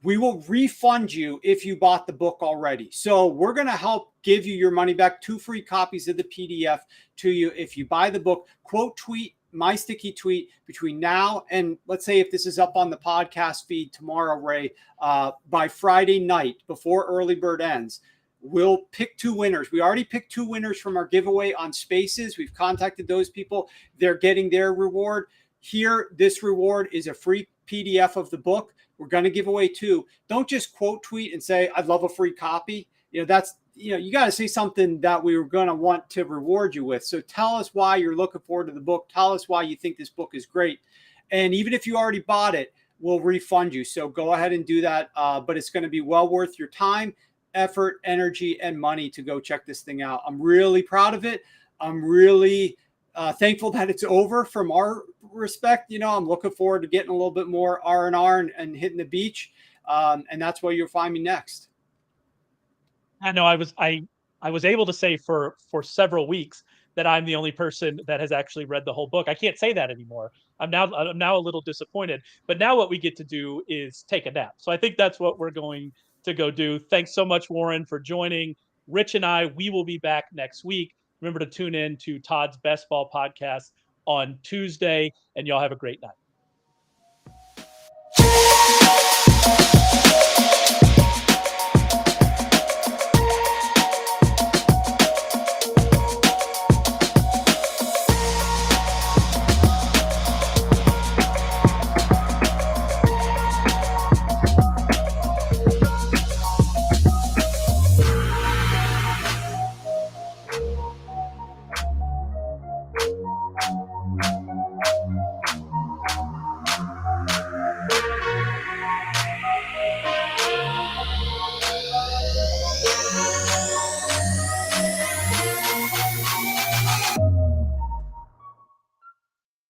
We will refund you if you bought the book already. So we're going to help give you your money back, 2 free copies of the PDF to you if you buy the book. Quote tweet my sticky tweet between now and, let's say if this is up on the podcast feed tomorrow, Ray, by Friday night before early bird ends, we'll pick 2 winners. We already picked 2 winners from our giveaway on Spaces. We've contacted those people. They're getting their reward. Here, this reward is a free PDF of the book. We're going to give away 2. Don't just quote tweet and say, I'd love a free copy. You got to say something that we were going to want to reward you with. So tell us why you're looking forward to the book. Tell us why you think this book is great. And even if you already bought it, we'll refund you. So go ahead and do that. But it's going to be well worth your time, effort, energy, and money to go check this thing out. I'm really proud of it. I'm really thankful that it's over from our respect. I'm looking forward to getting a little bit more R&R and hitting the beach. And that's where you'll find me next. I know I was able to say for several weeks that I'm the only person that has actually read the whole book. I can't say that anymore. I'm now a little disappointed, but now what we get to do is take a nap. So I think that's what we're going to go do. Thanks so much, Warren, for joining. Rich and we will be back next week. Remember to tune in to Todd's Best Ball podcast on Tuesday, and y'all have a great night.